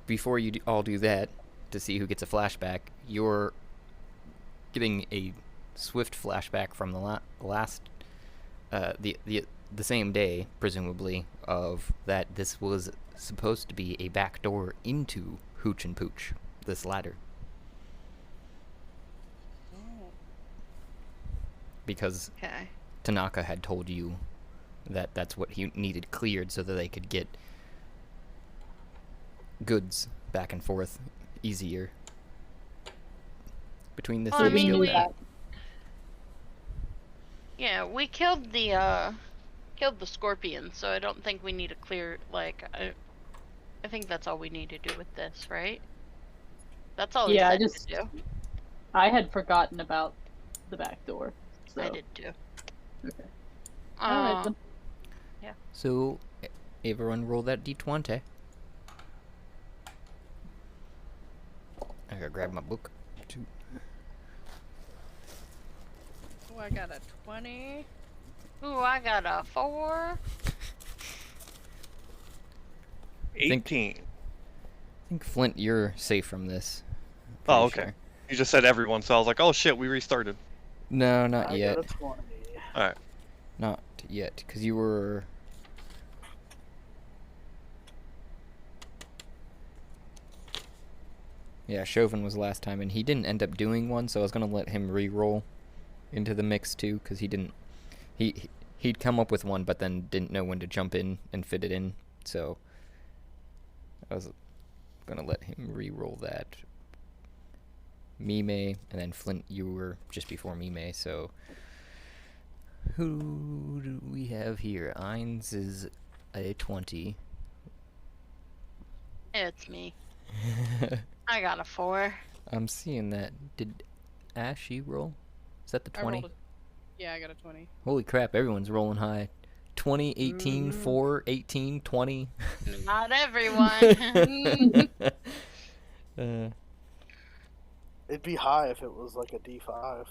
before you all do that, to see who gets a flashback, you're getting a swift flashback from the last, the same day, presumably, of that this was supposed to be a back door into Hooch and Pooch, this ladder. Because Okay. Tanaka had told you that that's what he needed cleared so that they could get goods back and forth easier between the Well, I cities. mean, knew we that. yeah, we killed the scorpion, so I don't think we need to clear. Like, I think that's all we need to do with this, right? That's all. Yeah, I we said just- to do. I had forgotten about the back door. So. I did too. Okay. Alright then. So, everyone roll that d20. I gotta grab my book. Oh, I got a 20. Ooh, I got a 4. 18. I think, Flint, you're safe from this. Oh, Pretty okay. sure. You just said everyone, so I was like, oh shit, we restarted. No, not I yet. got a 20. Alright. Not yet, because you were... Yeah, Chauvin was last time, and he didn't end up doing one, so I was going to let him re-roll into the mix, too, because he didn't... He'd come up with one, but then didn't know when to jump in and fit it in, so... I was going to let him re-roll that. Mime, and then Flint, you were just before Mime, so... Who do we have here? Ainz is a 20. It's me. I got a 4. I'm seeing that. Did Ashy roll? Is that the I 20? rolled Yeah, I got a 20. Holy crap, everyone's rolling high. 20, 18, 4, 18, 20. Not everyone. It'd be high if it was like a D5.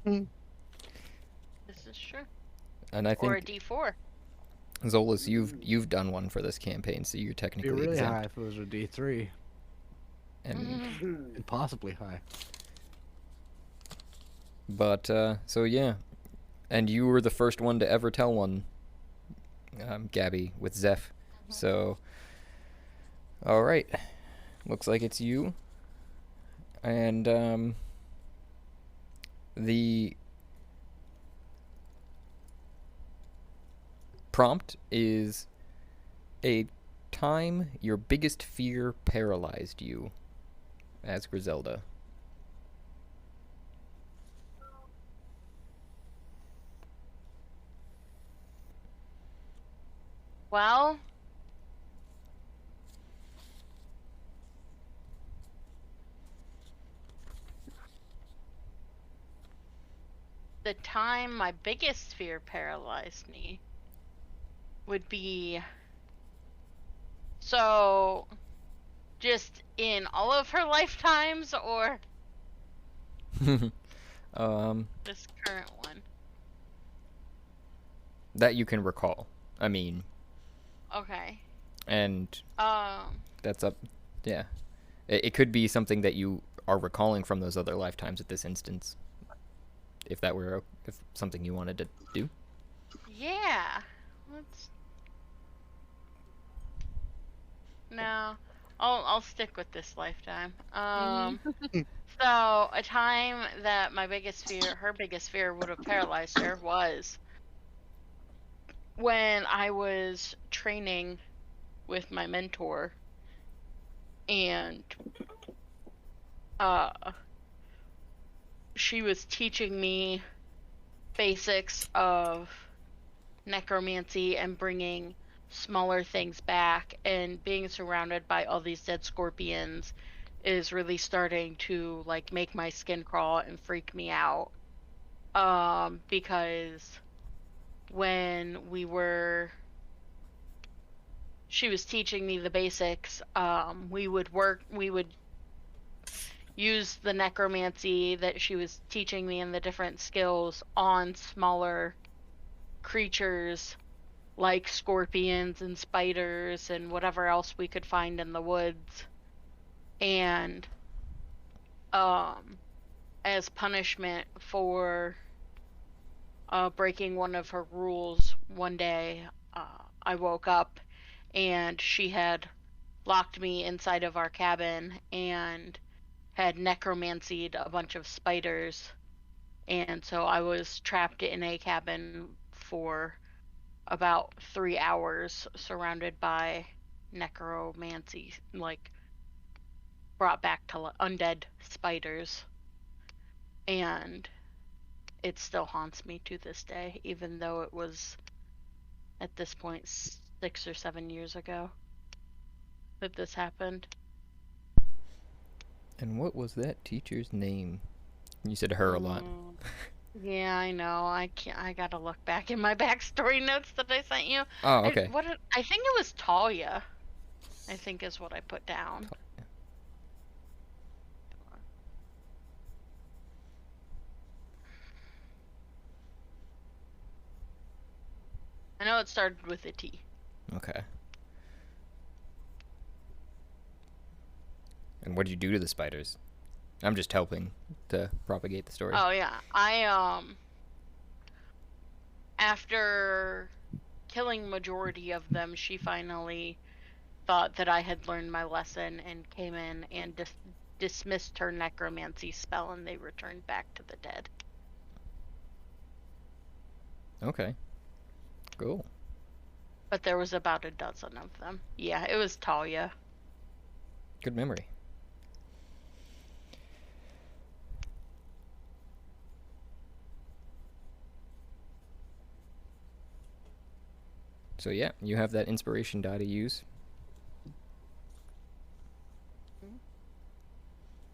This is true. And I Or a think, D4. Zolas, you've done one for this campaign, so you're It'd be technically really exempt. high if it was a D3, And, and possibly high. but, so yeah. And you were the first one to ever tell one, Gabby, with Zeph. So, alright. Looks like it's you. And, the prompt is a time your biggest fear paralyzed you as Griselda. Well, the time my biggest fear paralyzed me would be so just in all of her lifetimes or this current one. That you can recall. I mean, Okay. and Um that's up. Yeah. It could be something that you are recalling from those other lifetimes at this instance. If that were if something you wanted to do. yeah. Let's No. I'll stick with this lifetime. So a time that my biggest fear, her biggest fear would have paralyzed her was when I was training with my mentor and she was teaching me basics of necromancy and bringing smaller things back and being surrounded by all these dead scorpions is really starting to like make my skin crawl and freak me out. Because when she was teaching me the basics, we would use the necromancy that she was teaching me and the different skills on smaller creatures like scorpions and spiders and whatever else we could find in the woods. And as punishment for breaking one of her rules, one day I woke up and she had locked me inside of our cabin and had necromancied a bunch of spiders, and so I was trapped in a cabin for about 3 hours surrounded by necromancy, like brought back to undead spiders. And it still haunts me to this day, even though it was at this point 6 or 7 years ago that this happened. And what was that teacher's name? You said her a lot. Yeah, I know. I gotta look back in my backstory notes that I sent you. Oh, okay. I think it was Talia, I think is what I put down. I know it started with a T. Okay. And what did you do to the spiders? I'm just helping to propagate the story. Oh yeah, after killing majority of them, she finally thought that I had learned my lesson and came in and dismissed her necromancy spell, and they returned back to the dead. Okay. Cool. But there was about a dozen of them. Yeah, it was Talia. Good memory. So yeah, you have that inspiration die to use.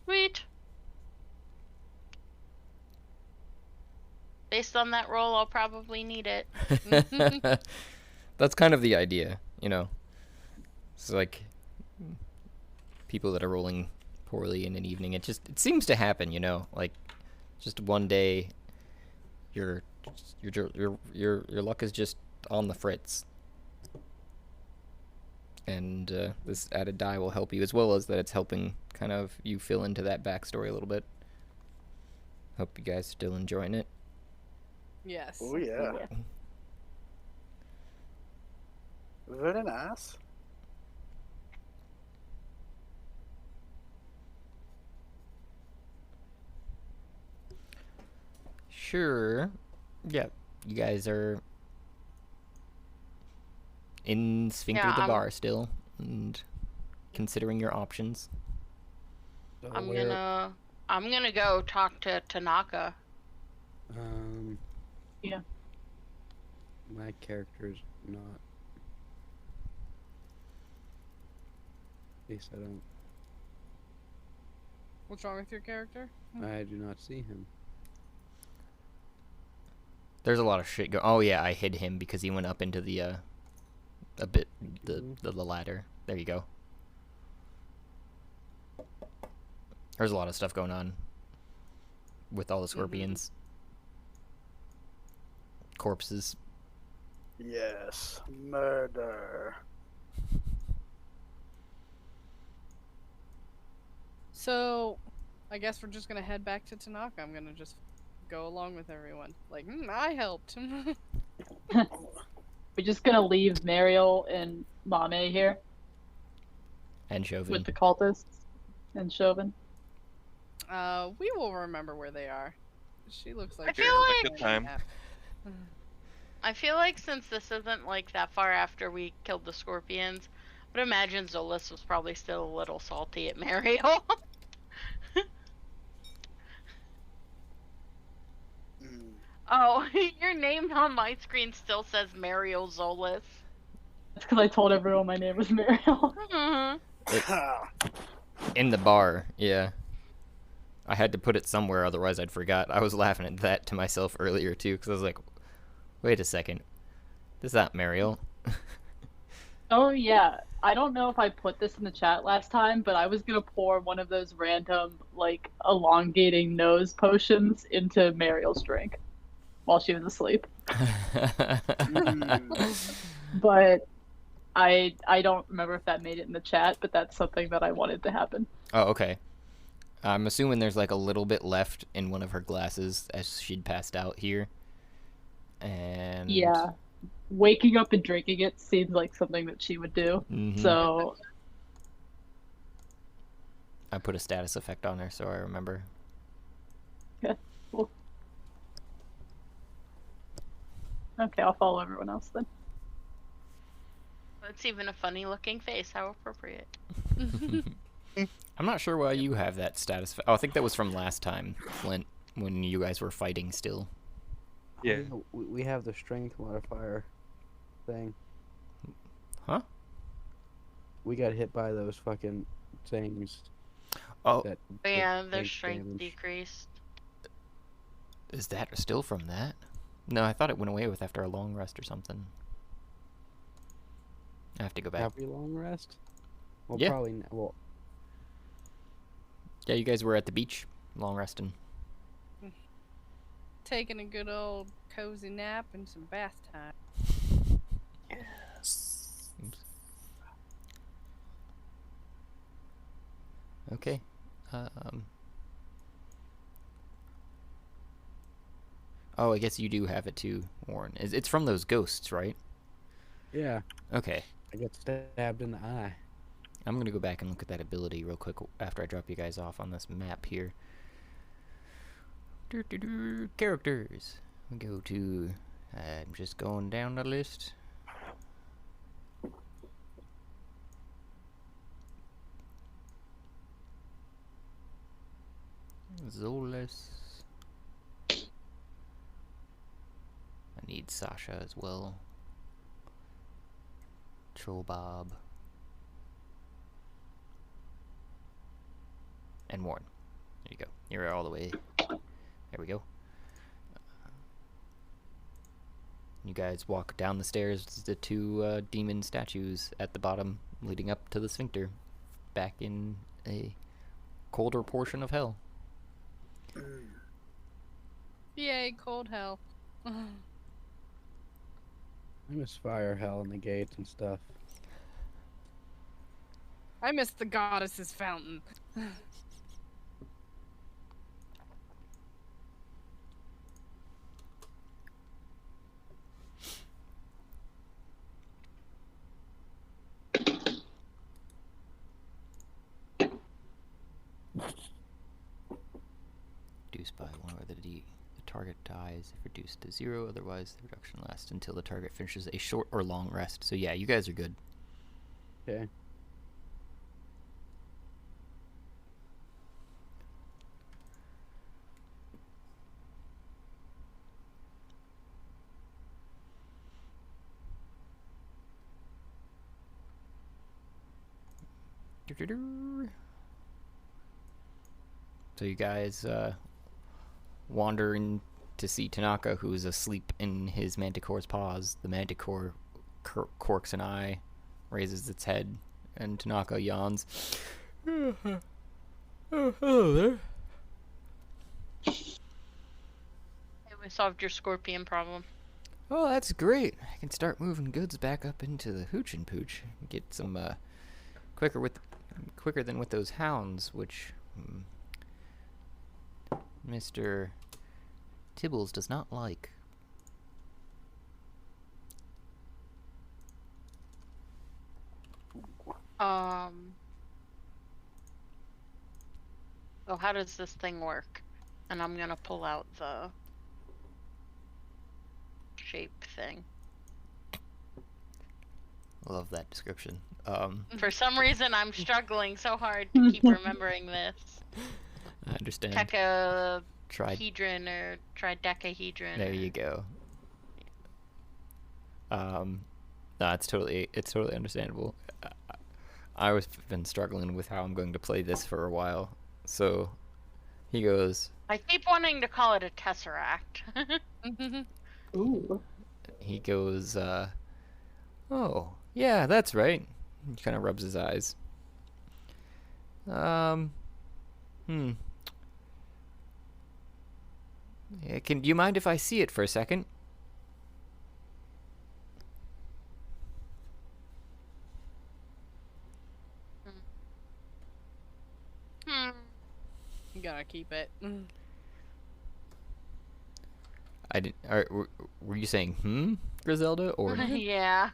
Sweet. Based on that roll, I'll probably need it. That's kind of the idea, you know. It's like people that are rolling poorly in an evening. It seems to happen, you know. Like just one day, your luck is just on the fritz. And this added die will help you, as well as that it's helping kind of you fill into that backstory a little bit. Hope you guys still enjoying it. Yes. Oh yeah. Very nice. Sure. Yeah, you guys are in Sphincter the Bar still, and considering your options. So I'm gonna go talk to Tanaka. Yeah. My character's not. At least I don't. What's wrong with your character? I do not see him. There's a lot of shit Oh yeah, I hid him because he went up into the the ladder. There you go. There's a lot of stuff going on with all the scorpions. Corpses. Yes, murder. So, I guess we're just gonna head back to Tanaka. I'm gonna just go along with everyone. Like, I helped. We're just gonna leave Mariel and Mame here And Chauvin. with the cultists and Chauvin. We will remember where they are. She looks like I feel Cheers, like good time. I feel like since this isn't like that far after we killed the scorpions, I would imagine Zolas was probably still a little salty at Mariel. Mm. Oh, your name on my screen still says Mariel Zolas. That's because I told everyone my name was Mariel. Mhm. Ha. In the bar, yeah. I had to put it somewhere, otherwise I'd forgot. I was laughing at that to myself earlier, too, because I was like, wait a second. This is not Mariel. Oh yeah, I don't know if I put this in the chat last time, but I was gonna pour one of those random like elongating nose potions into Mariel's drink while she was asleep. But I don't remember if that made it in the chat, but that's something that I wanted to happen. Oh, okay. I'm assuming there's like a little bit left in one of her glasses as she'd passed out here. And Yeah. Waking up and drinking it seems like something that she would do. Mhm. So I put a status effect on her so I remember. cool. Okay, I'll follow everyone else then. It's even a funny looking face. How appropriate. I'm not sure why you have that status. Oh, I think that was from last time, Flint, when you guys were fighting still. Yeah. We have the strength modifier thing. Huh? We got hit by those fucking things. Oh, That But yeah, take their strength damage. decreased. is that still from that? No, I thought it went away with after a long rest or something. I have to go back. Have we long rest? Well, Yeah. probably. Well, Yeah, you guys were at the beach, long resting. Taking a good old cozy nap and some bath time. Yes. Okay. Oh, I guess you do have it too, Warren. It's from those ghosts, right? yeah. Okay. I got stabbed in the eye. I'm gonna go back and look at that ability real quick after I drop you guys off on this map here. Characters. We go to. I'm just going down the list. Zolas. I need Sasha as well. Troll Bob. And Warren. There you go. You're all the way. There we go. You guys walk down the stairs to the two demon statues at the bottom, leading up to the sphincter, back in a colder portion of hell. Yay, cold hell. I miss fire, hell, and the gates and stuff. I miss the goddess's fountain. Reduced by 1 or the target dies if reduced to 0, otherwise the reduction lasts until the target finishes a short or long rest. So yeah, you guys are good. Okay. So you guys wander in to see Tanaka, who is asleep in his manticore's paws. The manticore corks an eye, raises its head, and Tanaka yawns. Oh, hello there. Hey, we solved your scorpion problem. Oh, that's great. I can start moving goods back up into the hooch and pooch. Get some quicker than with those hounds, which Mr. Tibbles does not like. So how does this thing work? And I'm gonna pull out the shape thing. Love that description. For some reason, I'm struggling so hard to keep remembering this. I understand. Tetrahedron or tridecahedron. There you go. No, it's totally understandable. I've been struggling with how I'm going to play this for a while. So he goes, I keep wanting to call it a tesseract. Ooh. he goes, oh, yeah, that's right. He kind of rubs his eyes. Yeah, do you mind if I see it for a second? Hmm. You gotta keep it. I didn't. Were you saying Griselda, or Yeah.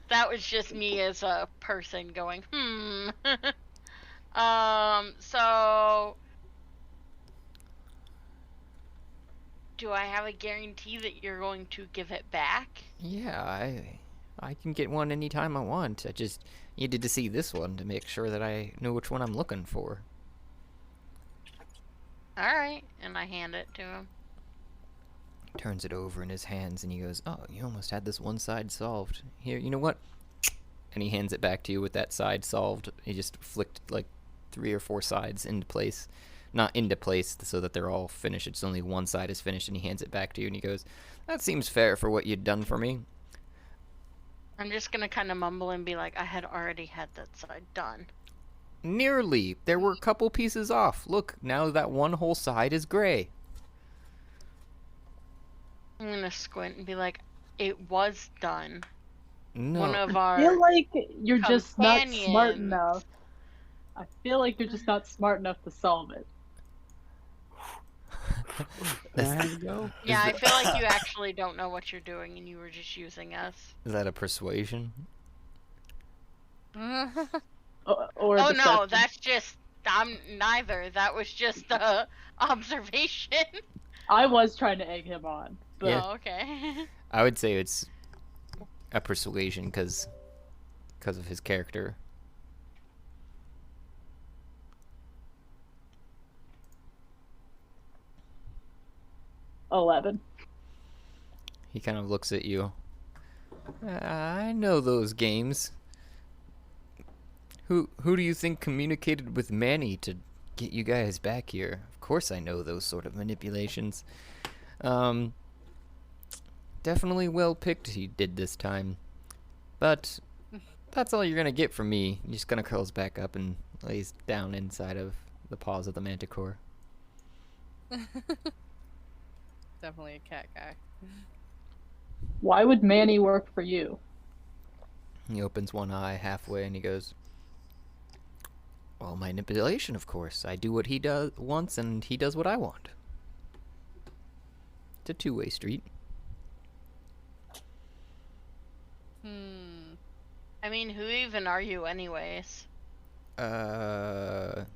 That was just me as a person going, So do I have a guarantee that you're going to give it back? yeah, I can get one anytime I want. I just needed to see this one to make sure that I know which one I'm looking for. Alright, and I hand it to him. Turns it over in his hands and he goes, oh, you almost had this one side solved. Here, you know what? And he hands it back to you with that side solved. He just flicked like 3 or 4 sides into place. Not into place so that they're all finished. It's only one side is finished, and he hands it back to you and he goes, that seems fair for what you'd done for me. I'm just gonna kind of mumble and be like, I had already had that side done. Nearly. There were a couple pieces off. Look, now that one whole side is gray. I'm gonna squint and be like, it was done. No. One of I feel our like you're just not smart companions. enough. I feel like you're just not smart enough to solve it. Can I have a go? Yeah, I feel like you actually don't know what you're doing and you were just using us. Is that a persuasion? Or Oh no, deception. that's just, I'm neither. That was just a observation. I was trying to egg him on, but Yeah. Oh, okay. I would say it's a persuasion because of his character. $11. He kind of looks at you. I know those games. Who do you think communicated with Manny to get you guys back here? Of course I know those sort of manipulations. Definitely well picked he did this time. But that's all you're gonna get from me. He just gonna curls back up and lays down inside of the paws of the manticore. Definitely a cat guy. Why would Manny work for you? He opens one eye halfway and he goes, well, manipulation, of course. I do what he does wants and he does what I want. It's a two-way street. I mean, who even are you anyways? Guys,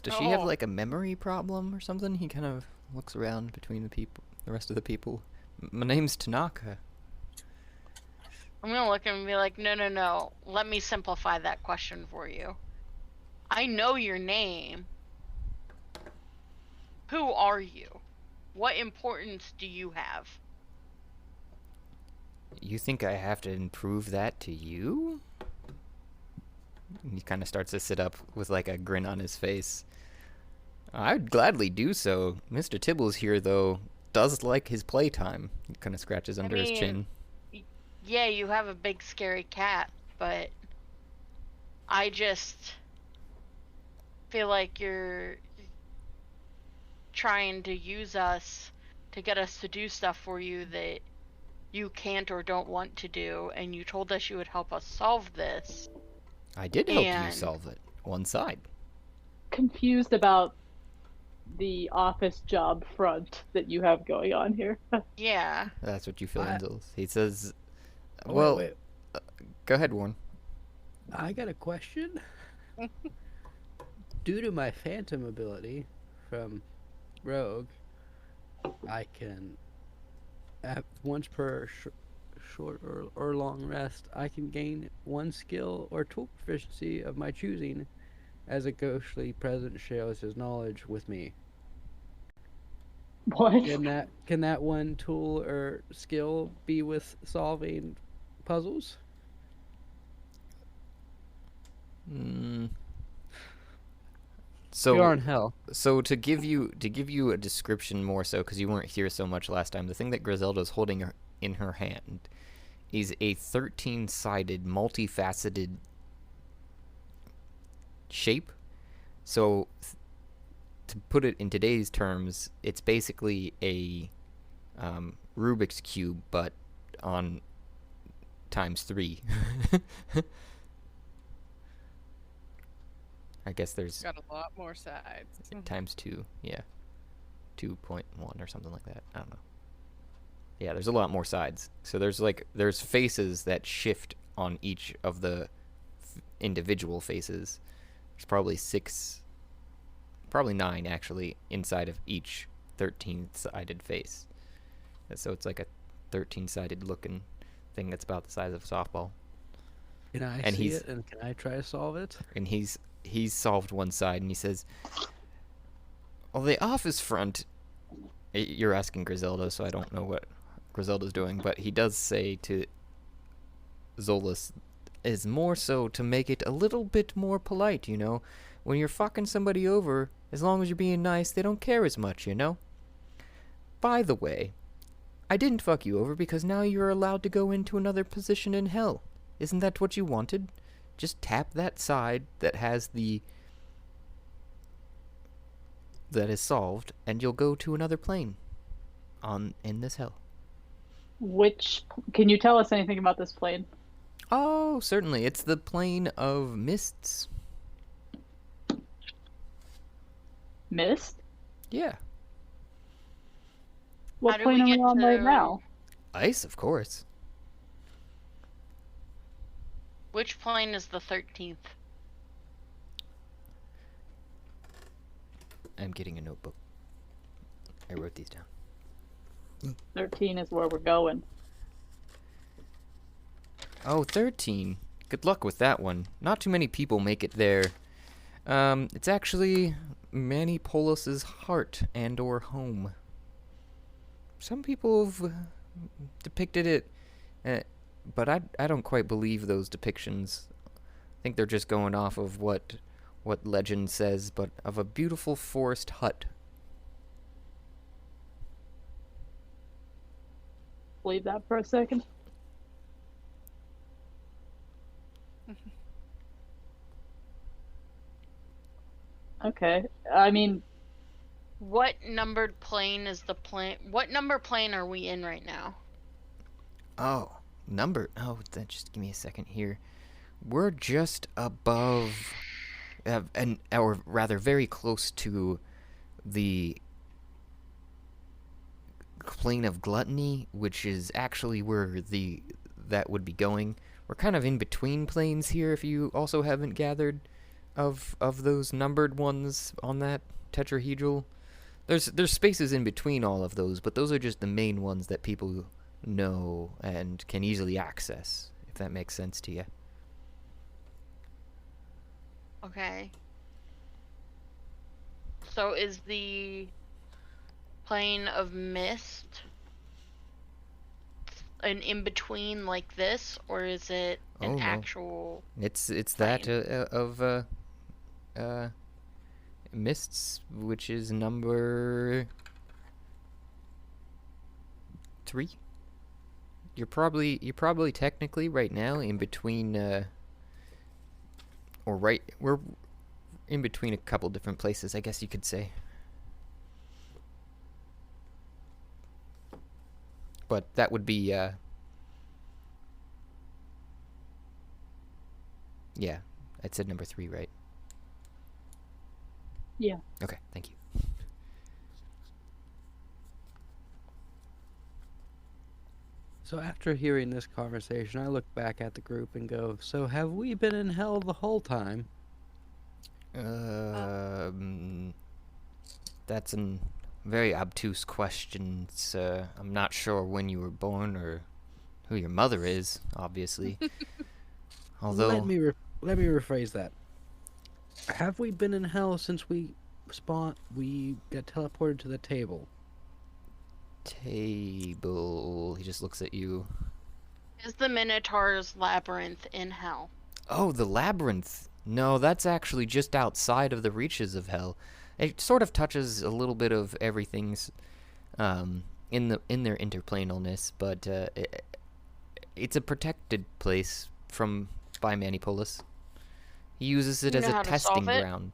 does she have Oh. like a memory problem or something? He kind of looks around between the rest of the people. My name's Tanaka. I'm gonna look at him and be like, no. Let me simplify that question for you. I know your name. Who are you? What importance do you have? You think I have to improve that to you? He kind of starts to sit up with like a grin on his face. I'd gladly do so. Mr. Tibbles here, though, does like his playtime. He kind of scratches under his chin. Yeah, you have a big scary cat, but I just feel like you're trying to use us to get us to do stuff for you that you can't or don't want to do, and you told us you would help us solve this. I did help you And- solve it. One side. Confused about the office job front that you have going on here. Yeah. That's what you feel, Angels. He says, Oh, well, wait. go ahead, Warren. I got a question. Due to my phantom ability from Rogue, I can, once per short or long rest, I can gain one skill or tool proficiency of my choosing as a ghostly presence shares his knowledge with me. What? Can that one tool or skill be with solving puzzles? Mm. We are in So, hell. so to give you a description more so, because you weren't here so much last time, the thing that Griselda's holding in her hand is a 13-sided, multifaceted shape. So, to put it in today's terms, it's basically a Rubik's cube, but on times 3. I guess there's Got a lot more sides. times 2, yeah. 2.1 or something like that. I don't know. Yeah, there's a lot more sides. So there's faces that shift on each of the individual faces. There's probably 6, probably 9 actually inside of each 13-sided face. And so it's like a 13-sided looking thing that's about the size of a softball. Can I And see he's- it and can I try to solve it? And he's solved one side, and he says, "Well, the office front." You're asking Griselda, so I don't know what Griselda's doing, but he does say to Zolas, is more so to make it a little bit more polite, you know. When you're fucking somebody over, as long as you're being nice, they don't care as much, you know. By the way, I didn't fuck you over because now you're allowed to go into another position in hell. Isn't that what you wanted? Just tap that side that has that is solved, and you'll go to another plane in this hell. Can you tell us anything about this plane? Oh, certainly. It's the plane of mists. Mist? Yeah. What do plane we are we get on right to- now? Ice, of course. Which plane is the 13th? I'm getting a notebook. I wrote these down. 13 is where we're going. Oh, 13. Good luck with that one. Not too many people make it there. It's actually Manny Polus's heart and or home. Some people have depicted it, but I don't quite believe those depictions. I think they're just going off of what legend says, but of a beautiful forest hut. Believe that for a second. Okay. I mean, What numbered plane is the plane? What number plane are we in right now? Oh, just give me a second here. We're just above, or rather, very close to the plane of gluttony, which is actually where that would be going. We're kind of in between planes here. If you also haven't gathered of those numbered ones on that tetrahedral, there's spaces in between all of those, but those are just the main ones that people know and can easily access, if that makes sense to you. Okay. So is the plane of mist an in-between like this, or is it an Oh, no. actual... It's that of mists, which is number 3. You're probably technically right now in between we're in between a couple different places, I guess you could say. But that would be yeah, I said number 3, right? Yeah. Okay, thank you. So after hearing this conversation, I look back at the group and go, so have we been in hell the whole time? That's a very obtuse question, sir. I'm not sure when you were born or who your mother is, obviously. Although, Let me rephrase that. Have we been in hell since we got teleported to the table? table. He just looks at you. Is the Minotaur's labyrinth in hell? Oh, the labyrinth. No, that's actually just outside of the reaches of hell. It sort of touches a little bit of everything's in their interplanalness, but it's a protected place by Manipulus. He uses it You as know a how to testing solve it? ground.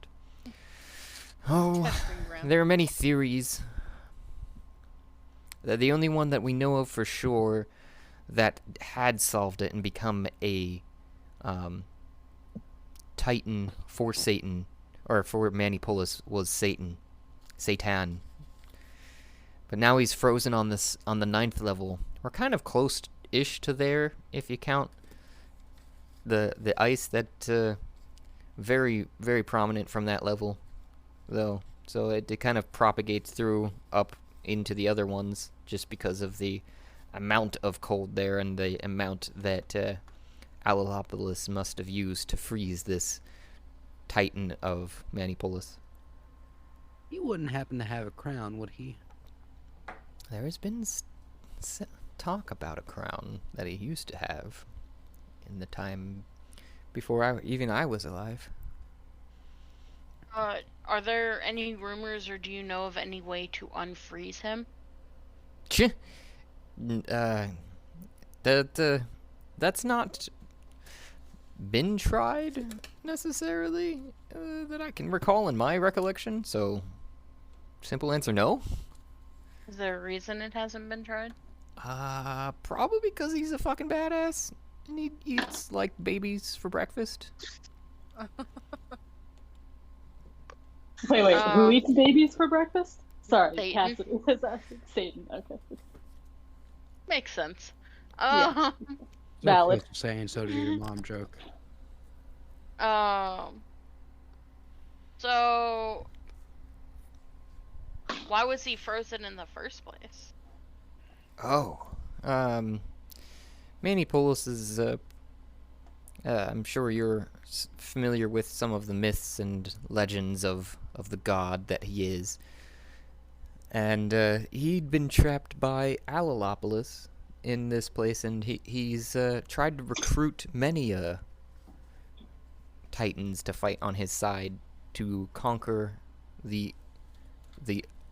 Oh, Testing ground. there are many theories. The only one that we know of for sure that had solved it and become a Titan for Satan, or for Manipulus, was Satan. But now he's frozen on the 9th level. We're kind of close-ish to there, if you count the ice that very, very prominent from that level, though. So it kind of propagates through up into the other ones just because of the amount of cold there and the amount that Alalopolis must have used to freeze this Titan of Manipulus. He wouldn't happen to have a crown, would he? There has been talk about a crown that he used to have in the time before I was alive. Are there any rumors, or do you know of any way to unfreeze him? That's not been tried necessarily that I can recall in my recollection. So, simple answer, no. Is there a reason it hasn't been tried? Probably because he's a fucking badass and he eats like babies for breakfast. Wait, who Um, eats babies for breakfast? Sorry, Satan. Cassidy was asking. Satan, okay. Makes sense. Yeah. So Valid. close to saying so did your mom joke. So why was he frozen in the first place? Oh, Manipulus is, I'm sure you're familiar with some of the myths and legends of the god that he is. And, he'd been trapped by Alalopolis in this place, and he's tried to recruit many, Titans to fight on his side to conquer the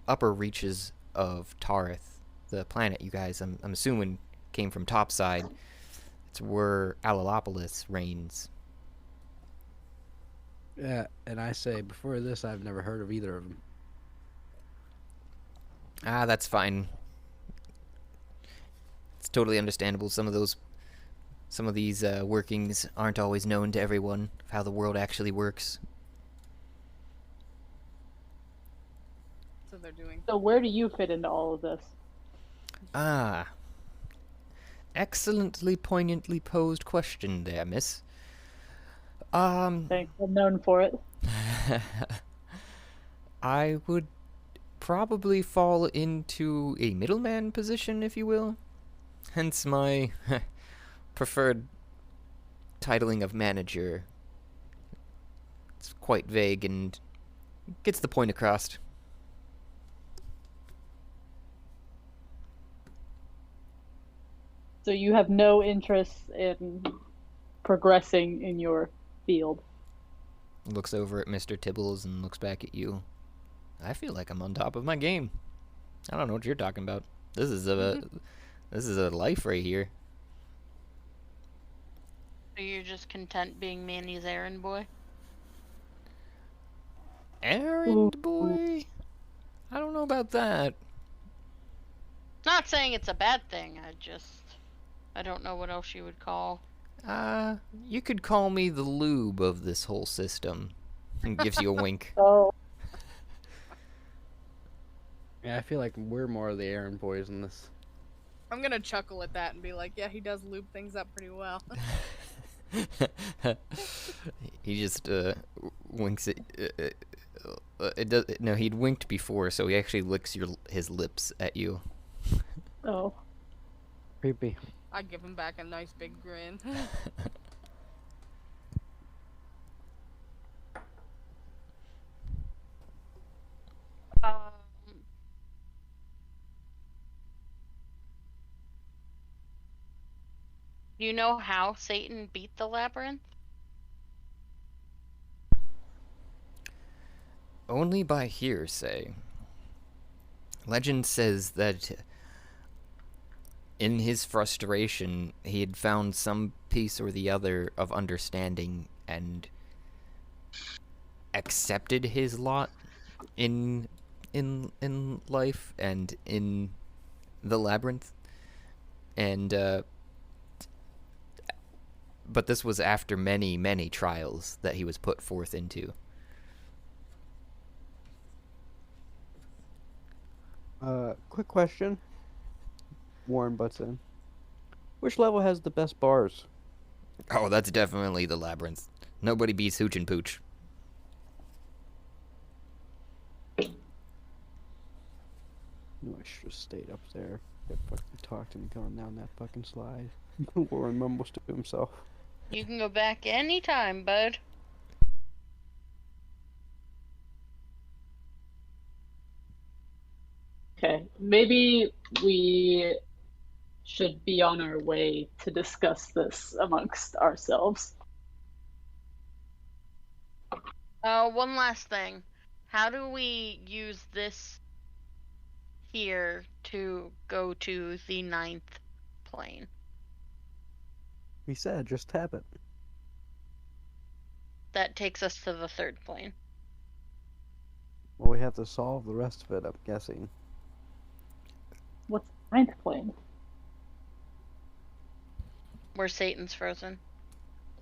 upper reaches of Tarith, the planet you guys, I'm assuming, came from topside. It's where Alalopolis reigns. Yeah, and I say, before this, I've never heard of either of them. Ah, that's fine. It's totally understandable. Some of these workings aren't always known to everyone, of how the world actually works. So they're doing. So where do you fit into all of this? Ah. Excellently poignantly posed question there, miss. Thanks, I'm known for it. I would probably fall into a middleman position, if you will. Hence my preferred titling of manager. It's quite vague and gets the point across. So you have no interest in progressing in your field. Looks over at Mr. Tibbles and looks back at you. I feel like I'm on top of my game. I don't know what you're talking about. This is a life right here. So you're just content being Manny's errand boy? Errand boy? I don't know about that. Not saying it's a bad thing, I don't know what else you would call. You could call me the lube of this whole system. And gives you a wink. Oh, Yeah, I feel like we're more of the errand boys in this. I'm gonna chuckle at that and be like, yeah, he does lube things up pretty well. He just winks at. It does no. He'd winked before, so he actually licks his lips at you. oh. Creepy. I give him back a nice big grin. Um, do you know how Satan beat the labyrinth? Only by hearsay. Legend says that in his frustration, he had found some piece or the other of understanding and accepted his lot in life and in the labyrinth. And but this was after many, many trials that he was put forth into. Quick question. Warren butts in. Which level has the best bars? Oh, that's definitely the labyrinth. Nobody beats Hooch and Pooch. No, I should have stayed up there. Get fucking talked to me going down that fucking slide. Warren mumbles to himself. You can go back anytime, bud. Okay, maybe we should be on our way to discuss this amongst ourselves. One last thing. How do we use this here to go to the 9th plane? He said, just tap it. That takes us to the 3rd plane. Well, we have to solve the rest of it, I'm guessing. What's the 9th plane? Where Satan's frozen.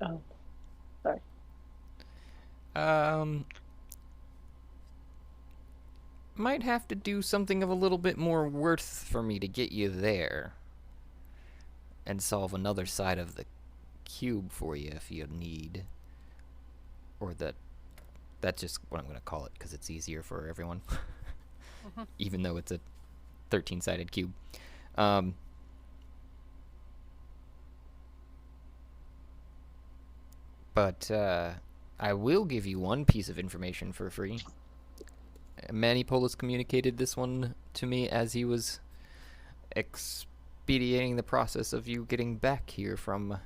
Oh, sorry. Might have to do something of a little bit more worth for me to get you there. And solve another side of the cube for you if you need. Or that's just what I'm going to call it because it's easier for everyone. Even though it's a 13-sided cube. But I will give you one piece of information for free. Manipolis communicated this one to me as he was expediting the process of you getting back here from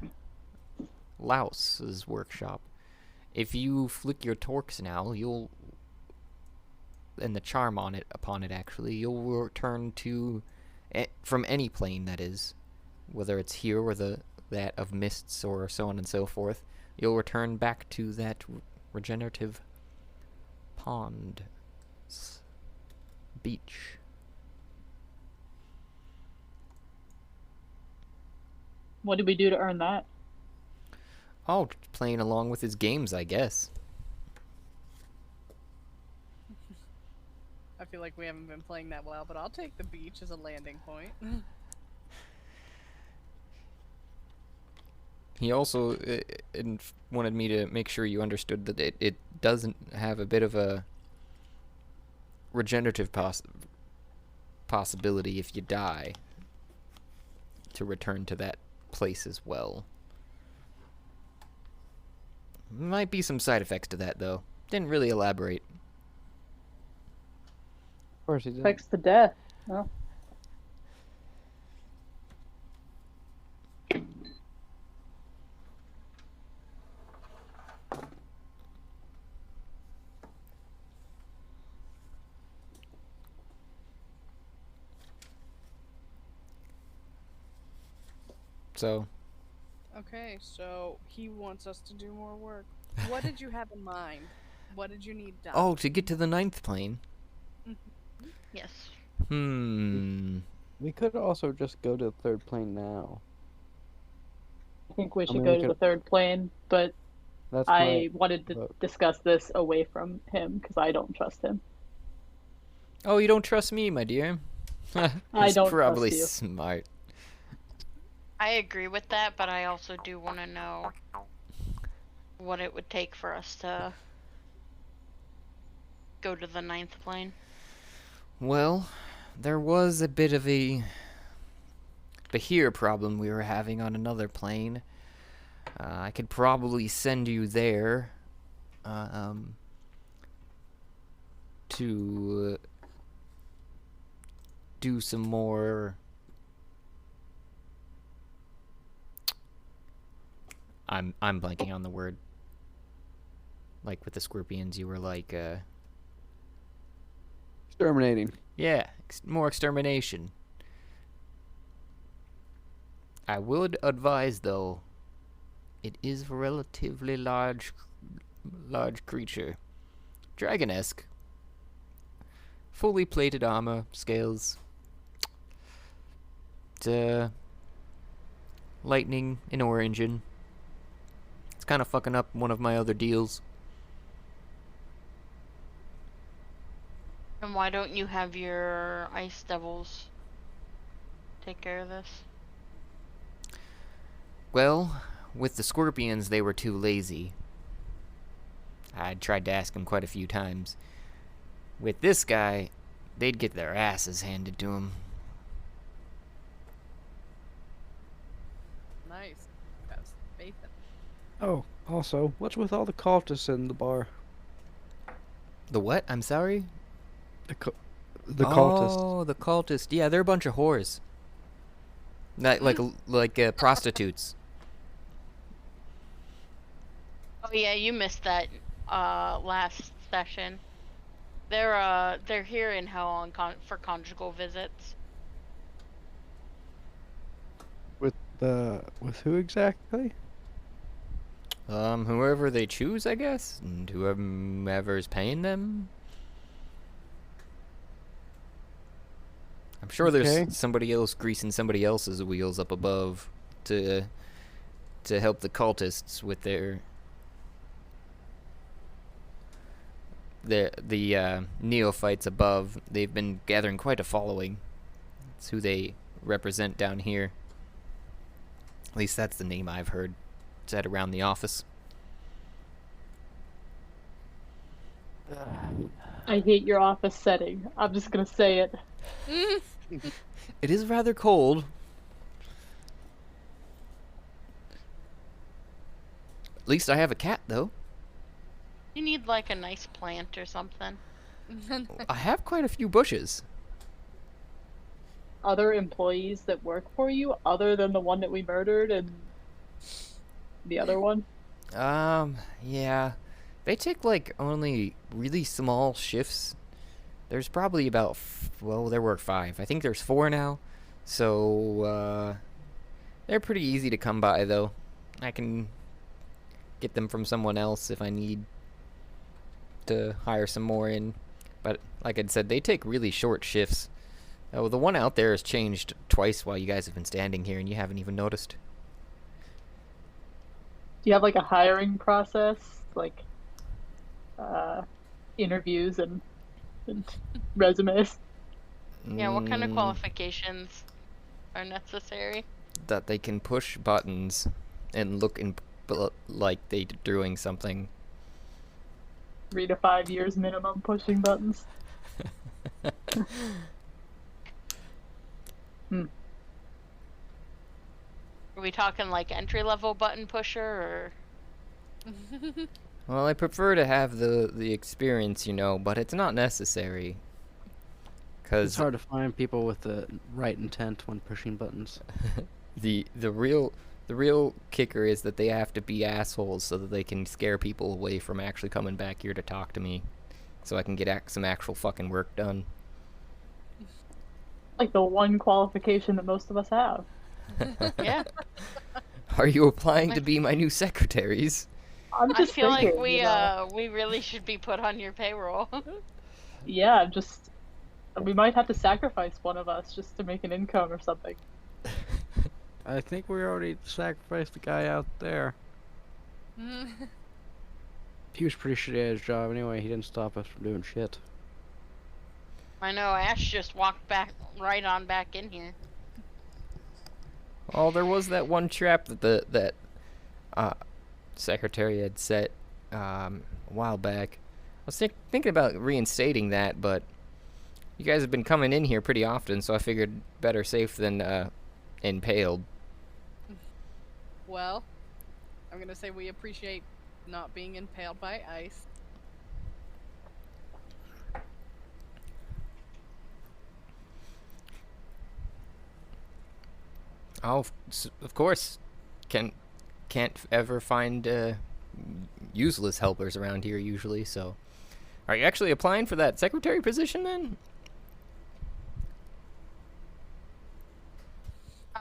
Laos's workshop. If you flick your torques now, you'll, and the charm upon it actually, you'll return to, from any plane that is, whether it's here or that of mists or so on and so forth, you'll return back to that regenerative pond. Beach. What did we do to earn that? Oh, playing along with his games, I guess. I feel like we haven't been playing that well, but I'll take the beach as a landing point. He also wanted me to make sure you understood that it doesn't have a bit of a regenerative possibility if you die to return to that place as well. Might be some side effects to that, though. Didn't really elaborate. Of course he did. Affects the death. Well, So, Okay, so he wants us to do more work. What did you have in mind? What did you need done? oh, to get to the 9th plane. Yes. We could also just go to the 3rd plane now. I think we should mean, go we to could- the 3rd plane, but That's I my wanted to vote. discuss this away from him because I don't trust him. Oh, you don't trust me, my dear? I don't probably trust you. smart. I agree with that, but I also do want to know what it would take for us to go to the 9th plane. Well, there was a bit of a Bahir problem we were having on another plane. I could probably send you there to do some more. I'm blanking on the word. Like with the scorpions, you were like Terminating. Yeah, more extermination. I would advise, though, it is a relatively large creature. Dragon-esque. Fully plated armor, scales. Lightning and ore engine. It's kind of fucking up one of my other deals. And why don't you have your ice devils take care of this? Well, with the scorpions, they were too lazy. I tried to ask them quite a few times. With this guy, they'd get their asses handed to them. Nice. Got some faith in Oh, also, what's with all the cultists in the bar? The what? I'm sorry? The cultists. Oh, the cultists. Yeah, they're a bunch of whores. Like prostitutes. Oh yeah, you missed that last session. They're here in hell on for conjugal visits. With who exactly? Whoever they choose, I guess, and whoever's paying them. I'm sure Okay. there's somebody else greasing somebody else's wheels up above to help the cultists with the neophytes above. They've been gathering quite a following. It's who they represent down here. At least that's the name I've heard said around the office. I hate your office setting. I'm just gonna say it. it. It is rather cold. At least I have a cat, though. You need like a nice plant or something. I have quite a few bushes. Other employees that work for you, other than the one that we murdered and the other one. Yeah. They take, like, only really small shifts. There's probably about, there were 5. I think there's 4 now. So, they're pretty easy to come by, though. I can get them from someone else if I need to hire some more in. But, like I said, they take really short shifts. Oh, the one out there has changed twice while you guys have been standing here, and you haven't even noticed. Do you have like a hiring process, like interviews and resumes? Yeah, what kind of Mm, qualifications are necessary? That they can push buttons and look like they're doing something. 3 to 5 years minimum pushing buttons. Are we talking like entry level button pusher or? Well, I prefer to have the experience, but it's not necessary. It's Cause hard to find people with the right intent when pushing buttons. the real kicker is that they have to be assholes so that they can scare people away from actually coming back here to talk to me, so I can get some actual fucking work done. Like the one qualification that most of us have. Yeah, Are you applying to be my new secretaries? I'm I just feel like thinking, we really should be put on your payroll. yeah, we might have to sacrifice one of us just to make an income or something. I think we already sacrificed the guy out there. He was pretty shitty at his job anyway. He didn't stop us from doing shit. I know Ash just walked right on back in here. Oh, there was that one trap that that secretary had set a while back. I was thinking about reinstating that, but you guys have been coming in here pretty often, so I figured better safe than impaled. Well, I'm gonna say we appreciate not being impaled by ice. Oh, of course. Can't ever find useless helpers around here usually. So, are you actually applying for that secretary position then?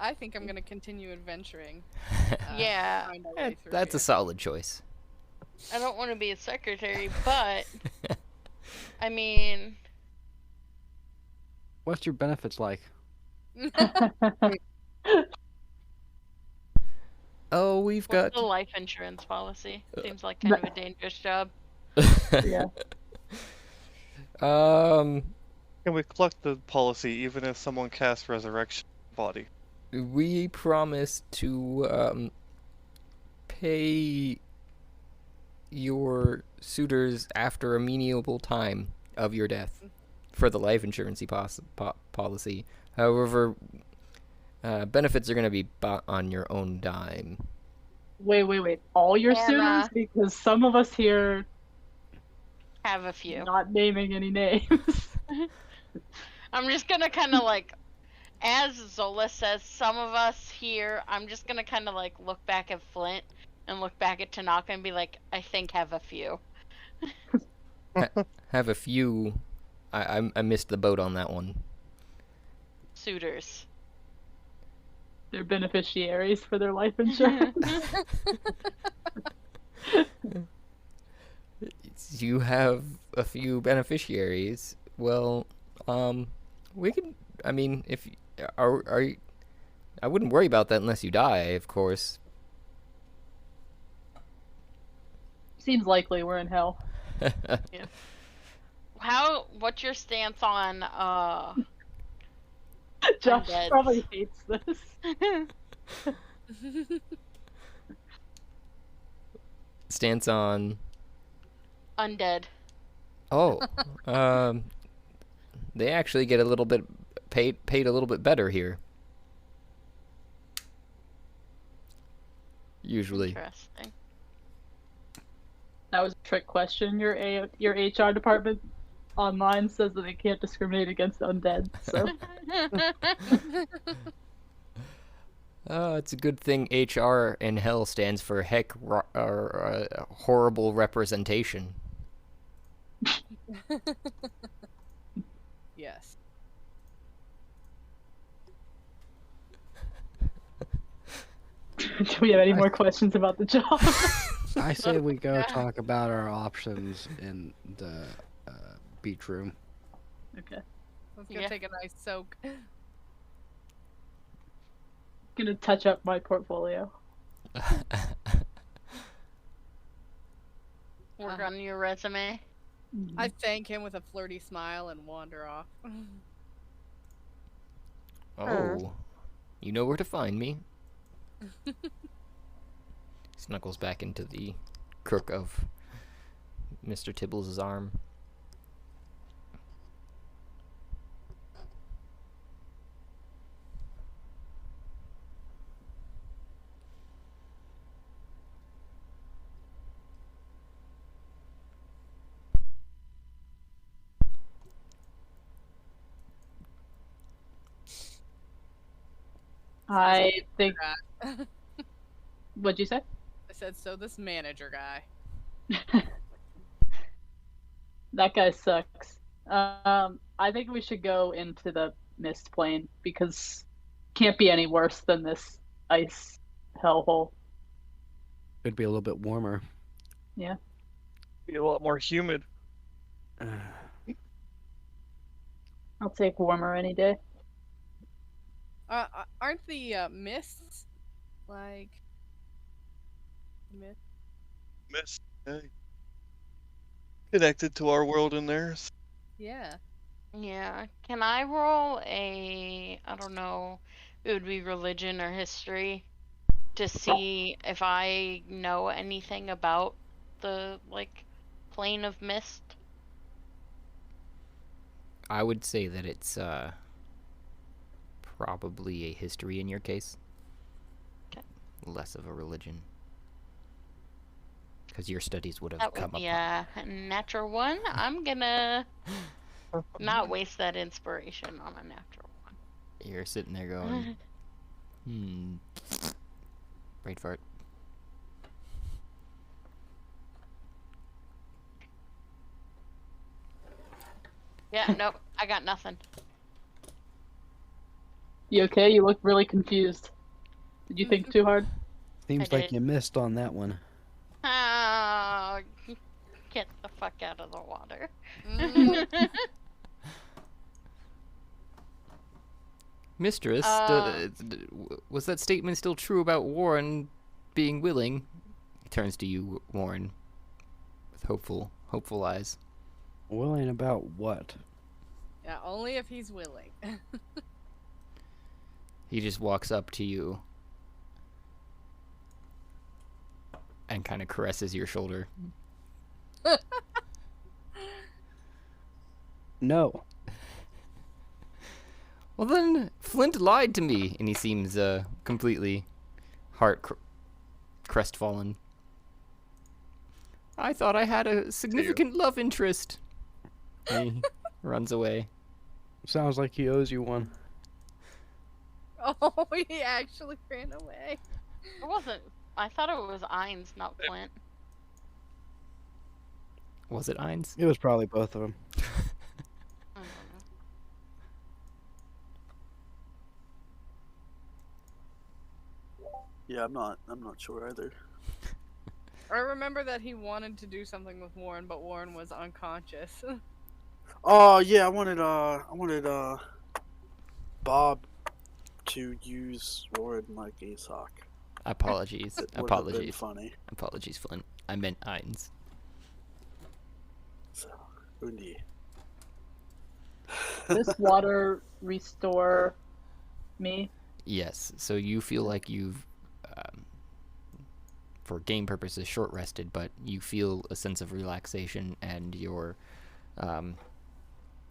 I think I'm gonna continue adventuring. Yeah. find our way through That's a here. solid choice. I don't want to be a secretary, but I mean, What's your benefits like? Oh, we've what's got. the life insurance policy? Seems like kind of a dangerous job. Yeah. Can we collect the policy even if someone casts resurrection body? We promise to pay your suitors after a meaningful time of your death for the life insurance policy. However, benefits are going to be bought on your own dime. Wait. All your Anna. suitors? Because some of us here, Have a few. not naming any names. I'm just gonna kind of like, as Zola says, some of us here, I'm just gonna kind of like look back at Flint and look back at Tanaka and be like, I think have a few. Have a few. I missed the boat on that one. Suitors. They're beneficiaries for their life insurance. You have a few beneficiaries. Well, we can. I mean, if are you, I wouldn't worry about that unless you die, of course. Seems likely we're in hell. What's your stance on, Josh Undeads. probably hates this. Stance on. undead? Oh, they actually get a little bit paid a little bit better here. Usually. Interesting. That was a trick question. Your HR department online says that they can't discriminate against undead. So It's a good thing HR in hell stands for horrible representation. Yes. do we have any more questions about the job? I say we go talk about our options in the beach room. Okay. Let's go Yeah. take a nice soak. Gonna touch up my portfolio. Work on your resume. I thank him with a flirty smile and wander off. Oh, you know where to find me. Snuggles back into the crook of Mr. Tibbles' arm. I think. I What'd you say? said, so this manager guy. That guy sucks. I think we should go into the mist plane because can't be any worse than this ice hellhole. It'd be a little bit warmer. Be a lot more humid. I'll take warmer any day. Aren't the mists like mist? Miss, connected to our world and theirs. Yeah. Yeah. Can I roll I don't know, it would be religion or history to see if I know anything about the, like, plane of mist? I would say that it's probably a history in your case. 'Kay. Less of a religion. Because your studies would have That come would be up. a natural one. I'm gonna not waste that inspiration on a natural one. You're sitting there going, brain fart. Yeah, nope, I got nothing. You okay? You look really confused. Did you think too hard? Seems I like did. you missed on that one. Ah, get the fuck out of the water. Mistress, was that statement still true about Warren being willing? He turns to you, Warren, with hopeful eyes. Willing about what? Yeah, only if he's willing. He just walks up to you and kind of caresses your shoulder. No. Well then, Flint lied to me, and he seems completely crestfallen. I thought I had a significant love interest. And he runs away. Sounds like he owes you one. Oh, he actually ran away. It wasn't. I thought it was Ainz, not Flint. Was it Ainz? It was probably both of them. I don't know. Yeah, I'm not sure either. I remember that he wanted to do something with Warren, but Warren was unconscious. Oh yeah, I wanted Bob to use Warren like a sock. Apologies. Would have been Apologies. funny. Apologies, Flint. I meant Ainz. So, Undi. This water restore me? Yes, so you feel like you've, for game purposes, short rested, but you feel a sense of relaxation, and your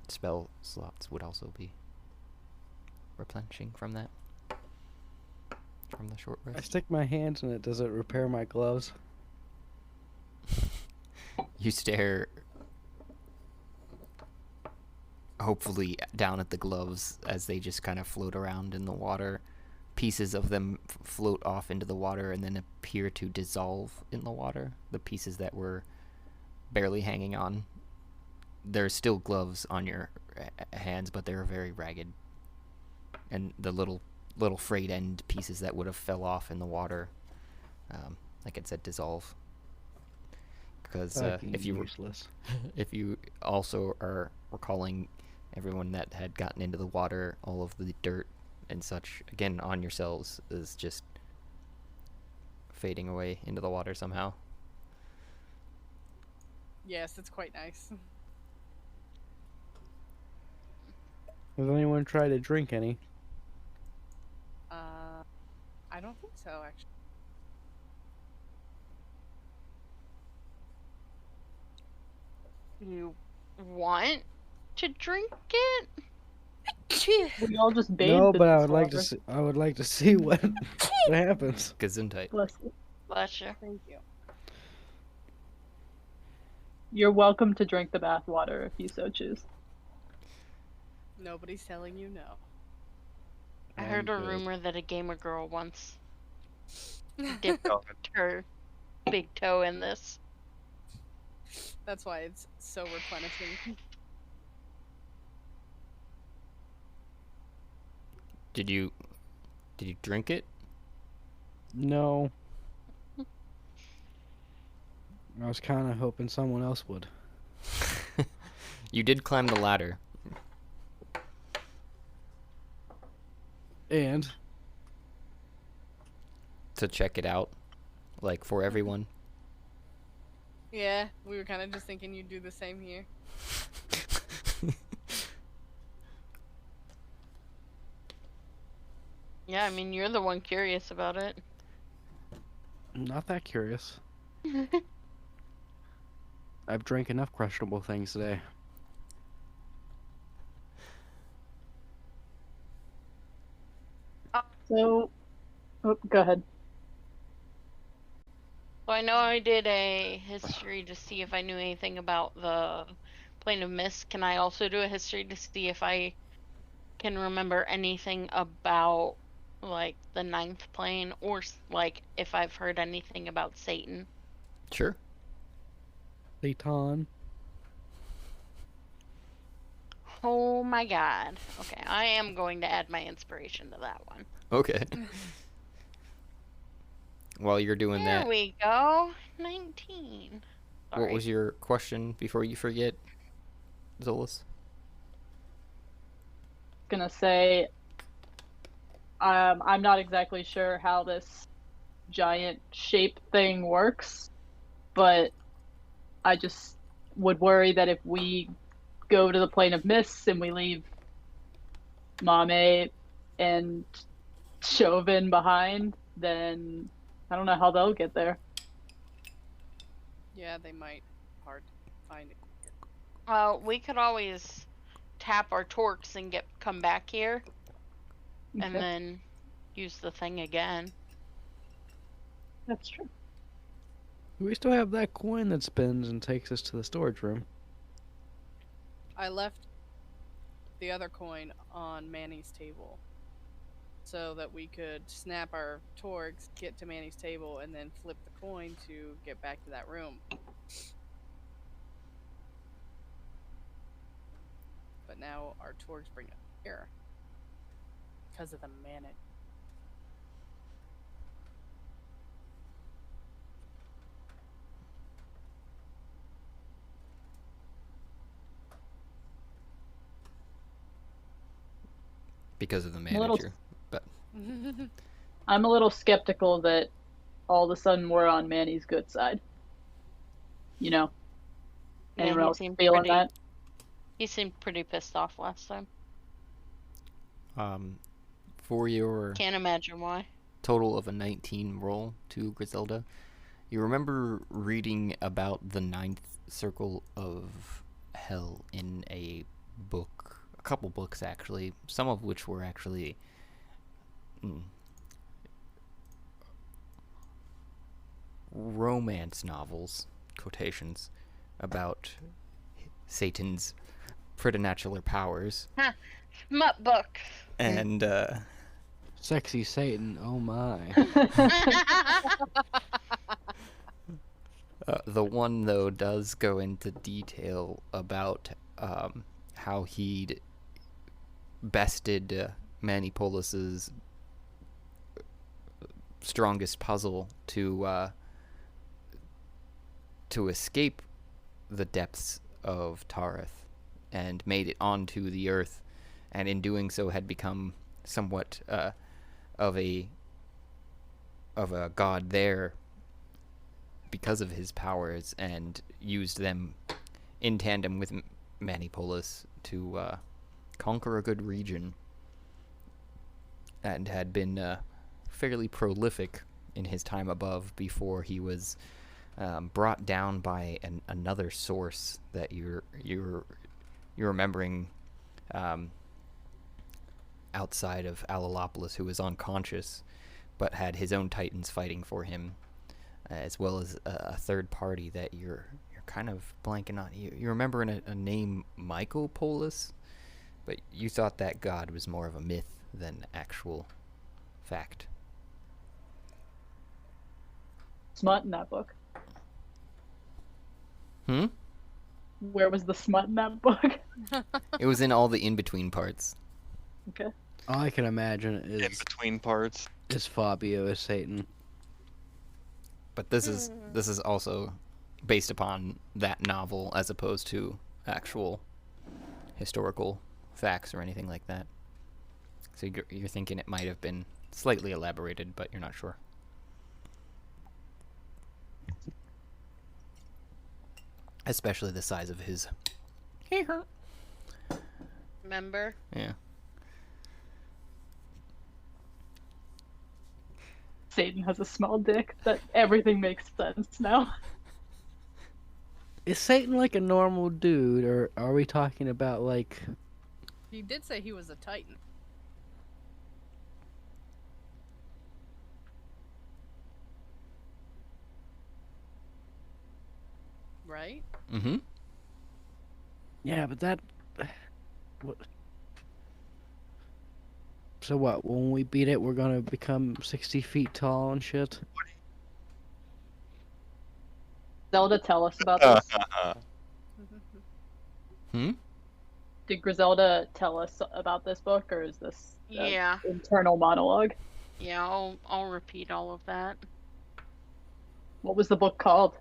spell slots would also be replenishing from that. From the short I rest. stick my hands in it. Does it repair my gloves? You stare, hopefully, down at the gloves as they just kind of float around in the water. Pieces of them float off into the water and then appear to dissolve in the water. The pieces that were barely hanging on. There's still gloves on your hands, but they're very ragged. And the little frayed end pieces that would have fell off in the water, like it said, dissolve. Because if you useless. if you also are recalling everyone that had gotten into the water, all of the dirt and such, again, on yourselves is just fading away into the water somehow. Yes, it's quite nice. Has anyone tried to drink any? I don't think so, actually. You want to drink it? We all just bathed No, in but I this would like to. water. See, I would like to see what happens. Gesundheit. Bless you. Bless you. Thank you. You're welcome to drink the bath water if you so choose. Nobody's telling you no. I heard a I'm good. rumor that a gamer girl once dipped her big toe in this. That's why it's so replenishing. Did you drink it? No. I was kind of hoping someone else would. You did climb the ladder. And To check it out, like for everyone. Yeah, we were kind of just thinking you'd do the same here. Yeah, I mean, you're the one curious about it. I'm not that curious. I've drank enough questionable things today. So, oh, go ahead. So I know I did a history to see if I knew anything about the Plane of Mist. Can I also do a history to see if I can remember anything about, like, the ninth plane, or, like, if I've heard anything about Satan? Sure. Satan. Oh my god. Okay, I am going to add my inspiration to that one. Okay. While you're doing There that, we go. 19. what Sorry. was your question before you forget, Zolas? Gonna say, I'm not exactly sure how this giant shape thing works, but I just would worry that if we go to the plane of mists and we leave Mame and Chauvin behind, then I don't know how they'll get there. Yeah, they might. Hard to find it. We could always tap our torques and come back here, and Okay. then use the thing again. That's true. We still have that coin that spins and takes us to the storage room. I left the other coin on Manny's table so that we could snap our torgs, get to Manny's table, and then flip the coin to get back to that room. But now our torgs bring us here because of the mana. Because of the A little- manager. But I'm a little skeptical that all of a sudden we're on Manny's good side. You know? Yeah, Anyone he else seemed feeling pretty- that? He seemed pretty pissed off last time. for your Can't imagine why. total of a 19 roll to Griselda, you remember reading about the ninth circle of hell in a book, a couple books actually, some of which were actually romance novels, quotations, about Satan's preternatural powers. Smut book. And Sexy Satan, oh my. the one, though, does go into detail about how he'd bested Manny Polis's strongest puzzle to escape the depths of Tareth and made it onto the earth, and in doing so had become somewhat of a god there because of his powers, and used them in tandem with Manny Polis to conquer a good region, and had been fairly prolific in his time above before he was brought down by another source that you're remembering outside of Alalopolis, who was unconscious but had his own titans fighting for him, as well as a third party that you're kind of blanking on. You remember a name, Michael Polis, but you thought that god was more of a myth than actual fact. Smut in that book. Where was the smut in that book? It was in all the in-between parts. Okay. All I can imagine In is between parts. Fabio as Satan. But this is also based upon that novel as opposed to actual historical facts or anything like that. So you're thinking it might have been slightly elaborated, but you're not sure. Especially the size of his. Remember? Yeah. Satan has a small dick. That everything makes sense now. Is Satan like a normal dude, or are we talking about like... He did say he was a titan. Right? Mm-hmm. Yeah, but that... What? So what, when we beat it, we're gonna become 60 feet tall and shit? Zelda, tell us about this. Hmm? Did Griselda tell us about this book, or is this Yeah. internal monologue? Yeah, I'll repeat all of that. What was the book called?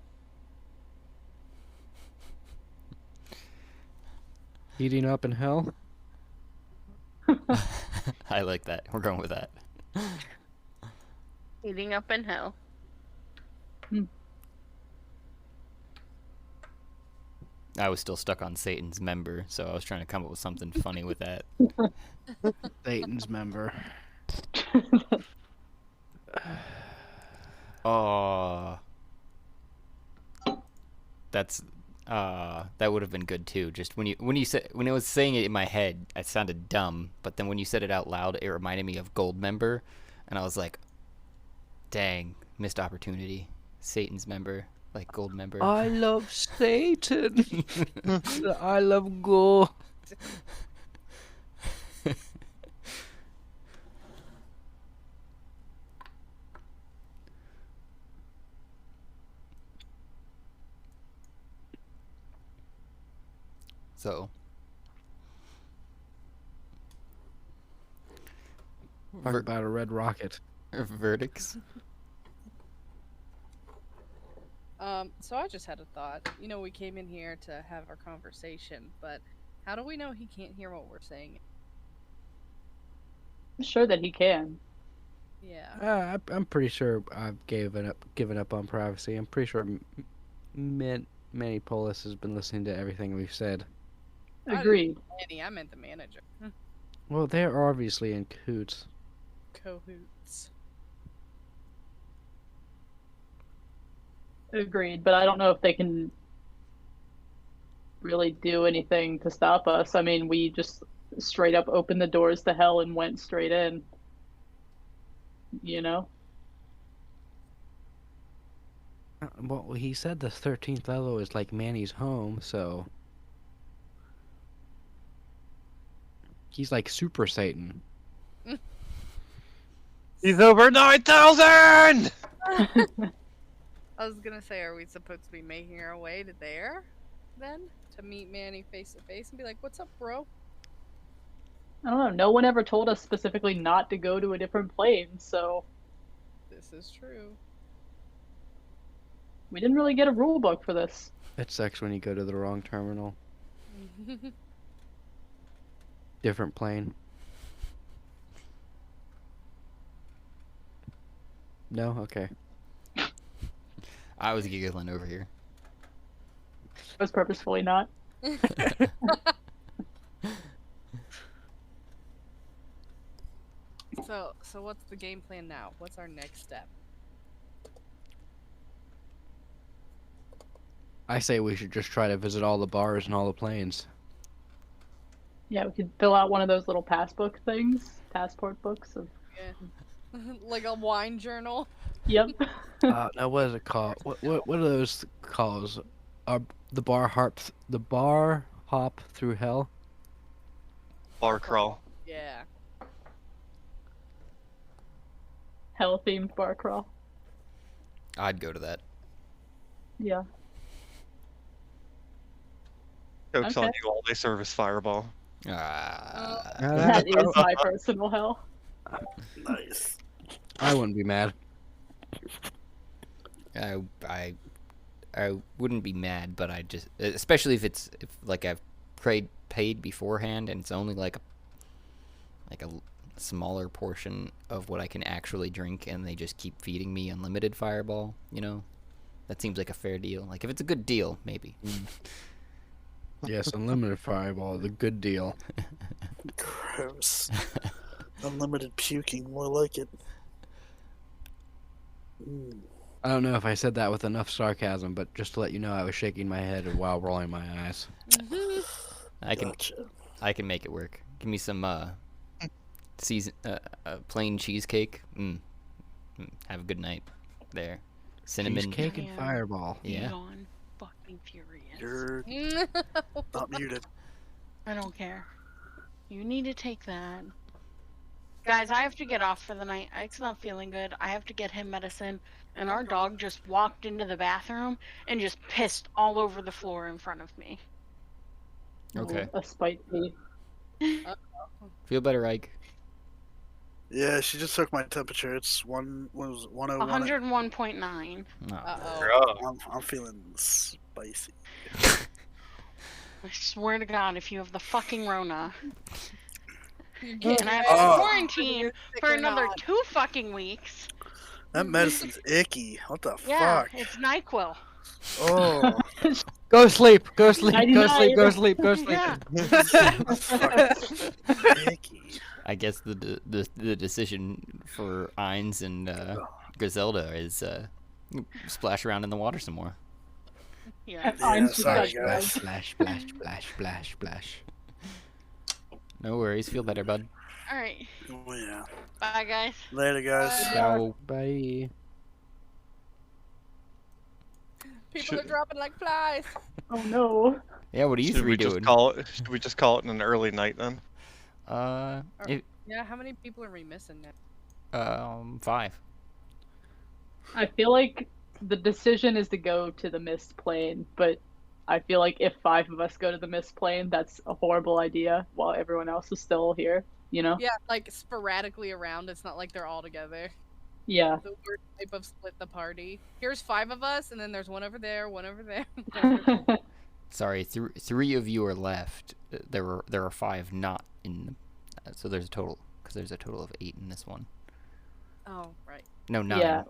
Heating up in hell. I like that. We're going with that. Heating up in hell. I was still stuck on Satan's member, so I was trying to come up with something funny with that. Satan's member. Oh, that's that would have been good too. Just when I was saying it in my head, it sounded dumb, but then when you said it out loud, it reminded me of Gold Member, and I was like, "Dang, missed opportunity." Satan's member, like Gold Member. I love Satan. I love gold. So, Talk about a red rocket. verdicts. So I just had a thought. You know, we came in here to have our conversation, but how do we know he can't hear what we're saying? I'm sure that he can. Yeah. I'm pretty sure I've given up on privacy. I'm pretty sure Manny Polis has been listening to everything we've said. Agreed. Manny, I meant the manager. Well, they're obviously in cahoots. Cahoots. Agreed, but I don't know if they can really do anything to stop us. I mean, we just straight up opened the doors to hell and went straight in. You know? Well, he said the 13th level is like Manny's home, so he's like Super Satan. He's over 9,000! I was gonna say, are we supposed to be making our way to there, then? To meet Manny face to face and be like, what's up, bro? I don't know. No one ever told us specifically not to go to a different plane, so This is true. we didn't really get a rule book for this. It sucks when you go to the wrong terminal. Different plane. No? Okay. I was giggling over here. It was purposefully not. So what's the game plan now? What's our next step? I say we should just try to visit all the bars and all the planes. Yeah, we could fill out one of those little passport books of. Yeah. Like a wine journal? Yep. Now what is it called? What are those calls? The bar hop through hell? Bar crawl. Yeah. Hell themed bar crawl. I'd go to that. Yeah. Joke's on Okay. you all, they service Fireball. That is my personal hell. Nice. I wouldn't be mad. I wouldn't be mad, but I just, especially if like I've paid beforehand and it's only like a smaller portion of what I can actually drink, and they just keep feeding me unlimited Fireball. You know, that seems like a fair deal. Like if it's a good deal, maybe. Yes, unlimited Fireball, the good deal. Gross. Unlimited puking, more like it. Mm. I don't know if I said that with enough sarcasm, but just to let you know, I was shaking my head while rolling my eyes. I can Gotcha. I can make it work. Give me some plain cheesecake. Have a good night there. Cinnamon. Cheesecake and Yeah. Fireball. Yeah. Beyond fucking furious. You're not muted. I don't care. You need to take that. Guys, I have to get off for the night. Ike's not feeling good. I have to get him medicine. And our dog just walked into the bathroom and just pissed all over the floor in front of me. Okay. A spicy. Feel better, Ike? Yeah, she just took my temperature. It's what was it, 101. 101.9. No. Uh-oh. I'm feeling spicy. I swear to God, if you have the fucking Rona, You're and getting I have ready to Oh. quarantine Sick for or another not. 2 fucking weeks. That medicine's icky. What the Yeah, fuck? it's NyQuil. Oh, Go sleep. Go sleep. Go Nighty-night. sleep. Go sleep. Go sleep. Yeah. that's fucking icky. I guess the decision for Ainz and Griselda is splash around in the water some more. Yeah. Yeah, I'm just sorry, like, guys. Splash, splash, splash, splash, splash. No worries. Feel better, bud. All right. Oh yeah. Bye, guys. Later, guys. Ciao. Bye. People are dropping like flies. Oh no. Yeah, what are you Should three we doing? just call it? Should we just call it an early night then? Yeah, how many people are we missing now? 5. I feel like the decision is to go to the mist plane, but I feel like if 5 of us go to the mist plane, that's a horrible idea while everyone else is still here, you know? Yeah, like sporadically around. It's not like they're all together. Yeah. The worst type of split the party. Here's 5 of us, and then there's one over there, one over there. Sorry, 3 of you are left. There are 5 not in. So there's a total, because there's a total of 8 in this one. Oh, right. No, 9. Yeah.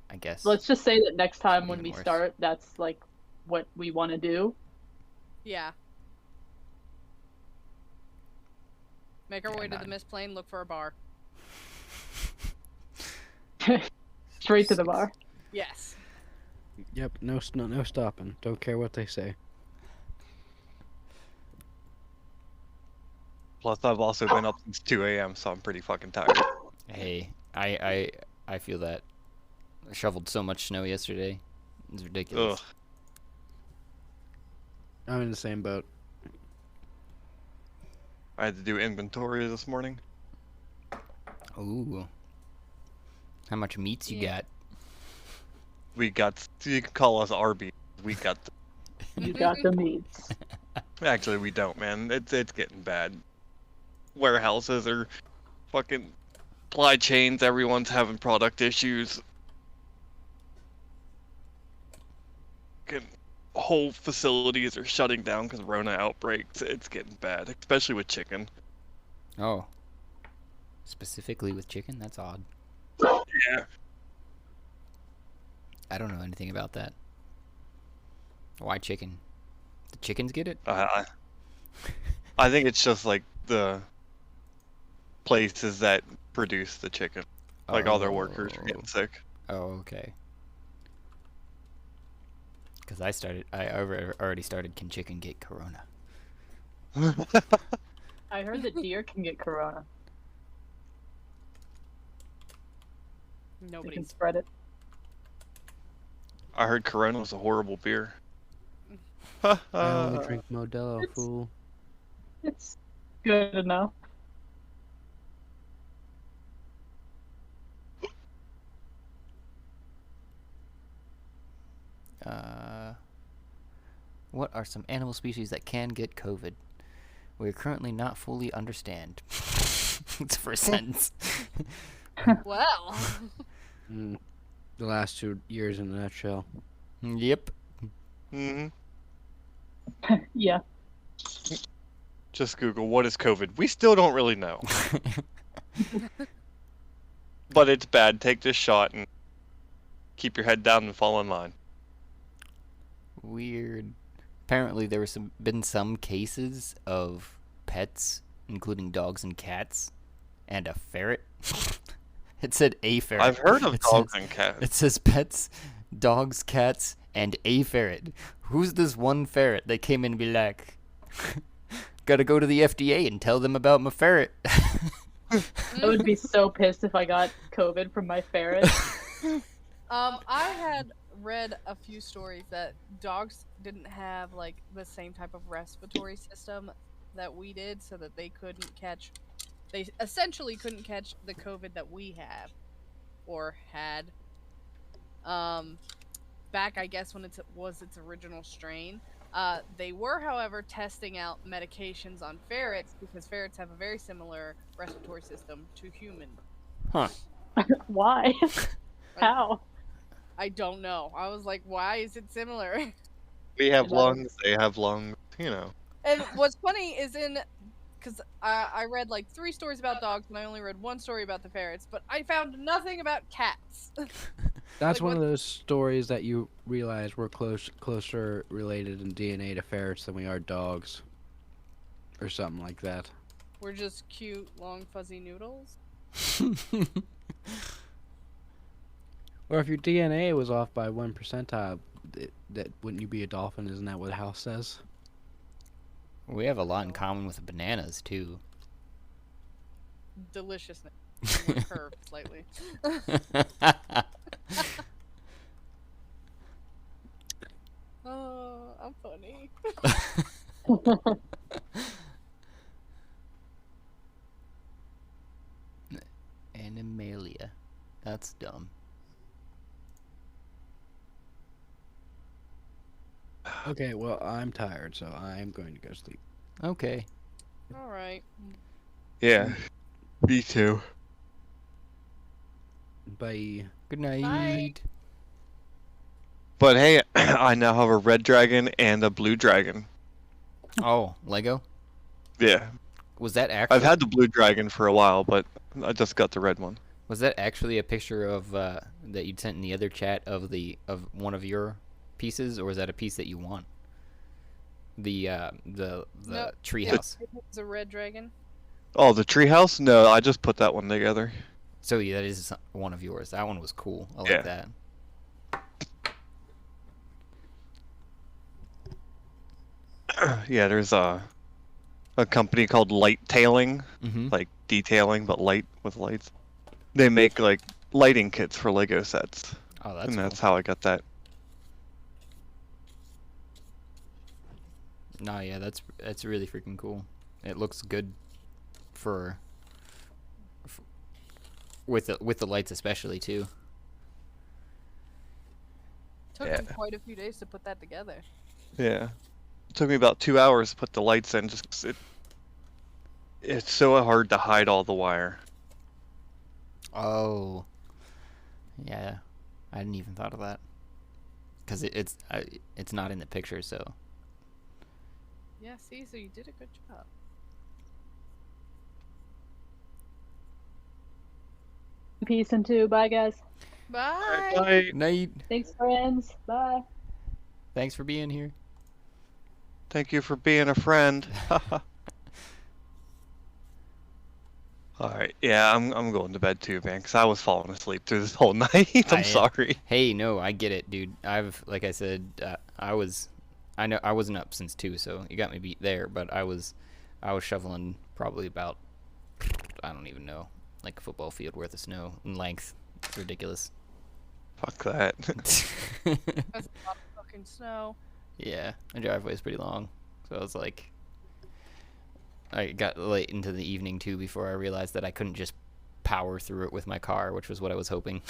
I guess. Let's just say that next time when Even we worse. start, that's like what we want to do. Yeah. Make our Yeah, way to the 9. mist plane, look for a bar. Straight to the bar. Yes. Yep. No stopping. Don't care what they say. Plus, I've also been up since 2 a.m., so I'm pretty fucking tired. Hey, I feel that. I shoveled so much snow yesterday. It's ridiculous. Ugh. I'm in the same boat. I had to do inventory this morning. Ooh. How much meats you Yeah. got? We got. You can call us Arby. We got. You got the meats. Actually, we don't, man. It's getting bad. Warehouses are fucking supply chains. Everyone's having product issues. Fucking whole facilities are shutting down because of Rona outbreaks. It's getting bad, especially with chicken. Oh. Specifically with chicken? That's odd. Yeah. I don't know anything about that. Why chicken? The chickens get it? I think it's just like the places that produce the chicken. Like all their workers are getting sick. Oh, okay. Because I already started. Can chicken get corona? I heard that deer can get corona. They can Nobody's. spread it. I heard Corona was a horrible beer. I only drink Modelo, it's- fool. It's good enough. What are some animal species that can get COVID? We currently not fully understand. It's for a sentence. Well. The last 2 years in a nutshell. Yep. hmm Yeah. Just Google what is COVID. We still don't really know, but it's bad. Take this shot and keep your head down and fall in line. Weird. Apparently, there was been some cases of pets, including dogs and cats, and a ferret. It said a ferret. I've heard of It dogs says- and cats. It says pets, dogs, cats, and a ferret. Who's this one ferret that came in and be like, gotta go to the FDA and tell them about my ferret? I would be so pissed if I got COVID from my ferret. I had read a few stories that dogs didn't have like the same type of respiratory system that we did, so that they couldn't catch. They essentially couldn't catch the COVID that we have or had. Back, I guess, when it was its original strain. They were, however, testing out medications on ferrets because ferrets have a very similar respiratory system to human. Huh. Why? How? I don't know. I was like, why is it similar? We have That lungs, they have lungs, And what's funny is because I read like 3 stories about dogs and I only read 1 story about the ferrets, but I found nothing about cats. That's Like, one of what- those stories that you realize we're closer related in DNA to ferrets than we are dogs, or something like that. We're just cute, long, fuzzy noodles. Or if your DNA was off by 1 percentile, that wouldn't you be a dolphin? Isn't that what House says? We have a lot in common with bananas too. Deliciousness. More curved slightly. Oh, I'm funny. Animalia. That's dumb. Okay, well, I'm tired, so I'm going to go sleep. Okay. All right. Yeah. Me too. Bye. Good night. Bye. But hey, I now have a red dragon and a blue dragon. Oh, Lego? Yeah. Was that actually I've had the blue dragon for a while, but I just got the red one. was that actually a picture of that you'd sent in the other chat of one of your pieces, or was that a piece that you want? The No, treehouse. It's a red dragon. Oh, the treehouse? No, I just put that one together. So yeah, that is one of yours. That one was cool. I like Yeah. that. Yeah, there's a company called Light Tailing, Mm-hmm. like detailing but light with lights. They make like lighting kits for Lego sets, Oh, that's and cool. that's how I got that. No, yeah, that's really freaking cool. It looks good for with the lights especially too. Took Yeah. me quite a few days to put that together. Yeah, it took me about 2 hours to put the lights in. Just 'cause it's so hard to hide all the wire. Oh, yeah, I hadn't even thought of that because it's not in the picture. So Yeah, see, so you did a good job. Peace and 2. Bye, guys. Bye. Bye. night. Thanks, friends. Bye. Thanks for being here. Thank you for being a friend. Alright, yeah, I'm going to bed too, man, because I was falling asleep through this whole night. I'm sorry. Hey, no, I get it, dude. Like I said, I wasn't up since 2, so you got me beat there. But I was shoveling probably about, I don't even know, like a football field worth of snow in length. It's ridiculous. Fuck that. That's a lot of fucking snow. Yeah, my driveway is pretty long, so I was like, I got late into the evening too before I realized that I couldn't just power through it with my car, which was what I was hoping.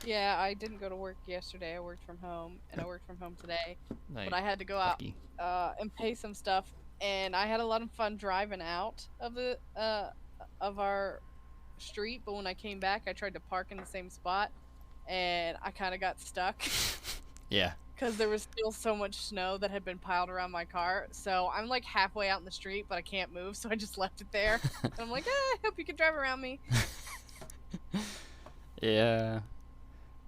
Yeah, I didn't go to work yesterday. I worked from home, and I worked from home today. But I had to go out Lucky. and pay some stuff, and I had a lot of fun driving out of the of our street. But when I came back, I tried to park in the same spot, and I kind of got stuck Yeah. because there was still so much snow that had been piled around my car. So I'm like halfway out in the street, but I can't move, so I just left it there. And I'm like, I hope you can drive around me. Yeah.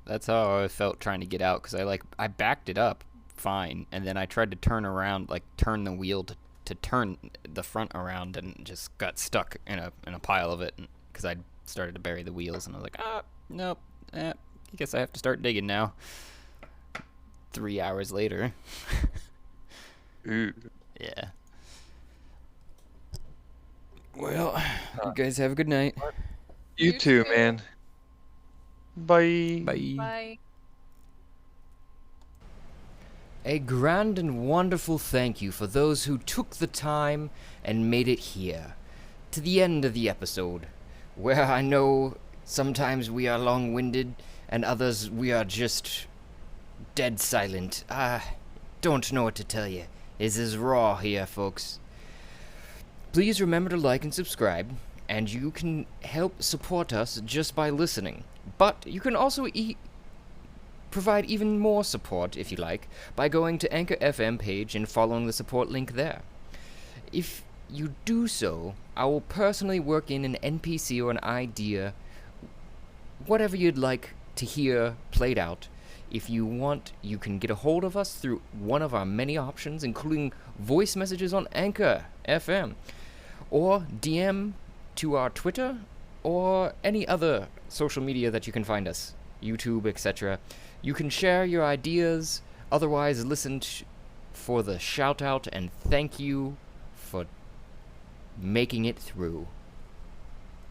That's how I felt trying to get out, because I backed it up fine, and then I tried to turn around, like turn the wheel to turn the front around, and just got stuck in a pile of it because I started to bury the wheels, and I was like, nope, I guess I have to start digging now. 3 hours later. Ooh. Yeah. Well, you guys have a good night. You You too, too. man. Bye. Bye. Bye. A grand and wonderful thank you for those who took the time and made it here, to the end of the episode, where I know sometimes we are long-winded and others we are just dead silent. Don't know what to tell you. This is raw here, folks. Please remember to like and subscribe, and you can help support us just by listening. But you can also provide even more support, if you like, by going to Anchor FM page and following the support link there. If you do so, I will personally work in an NPC or an idea, whatever you'd like to hear played out. If you want, you can get a hold of us through one of our many options, including voice messages on Anchor FM, or DM to our Twitter, or any other social media that you can find us, YouTube, etc. You can share your ideas, otherwise listen for the shout out and thank you for making it through.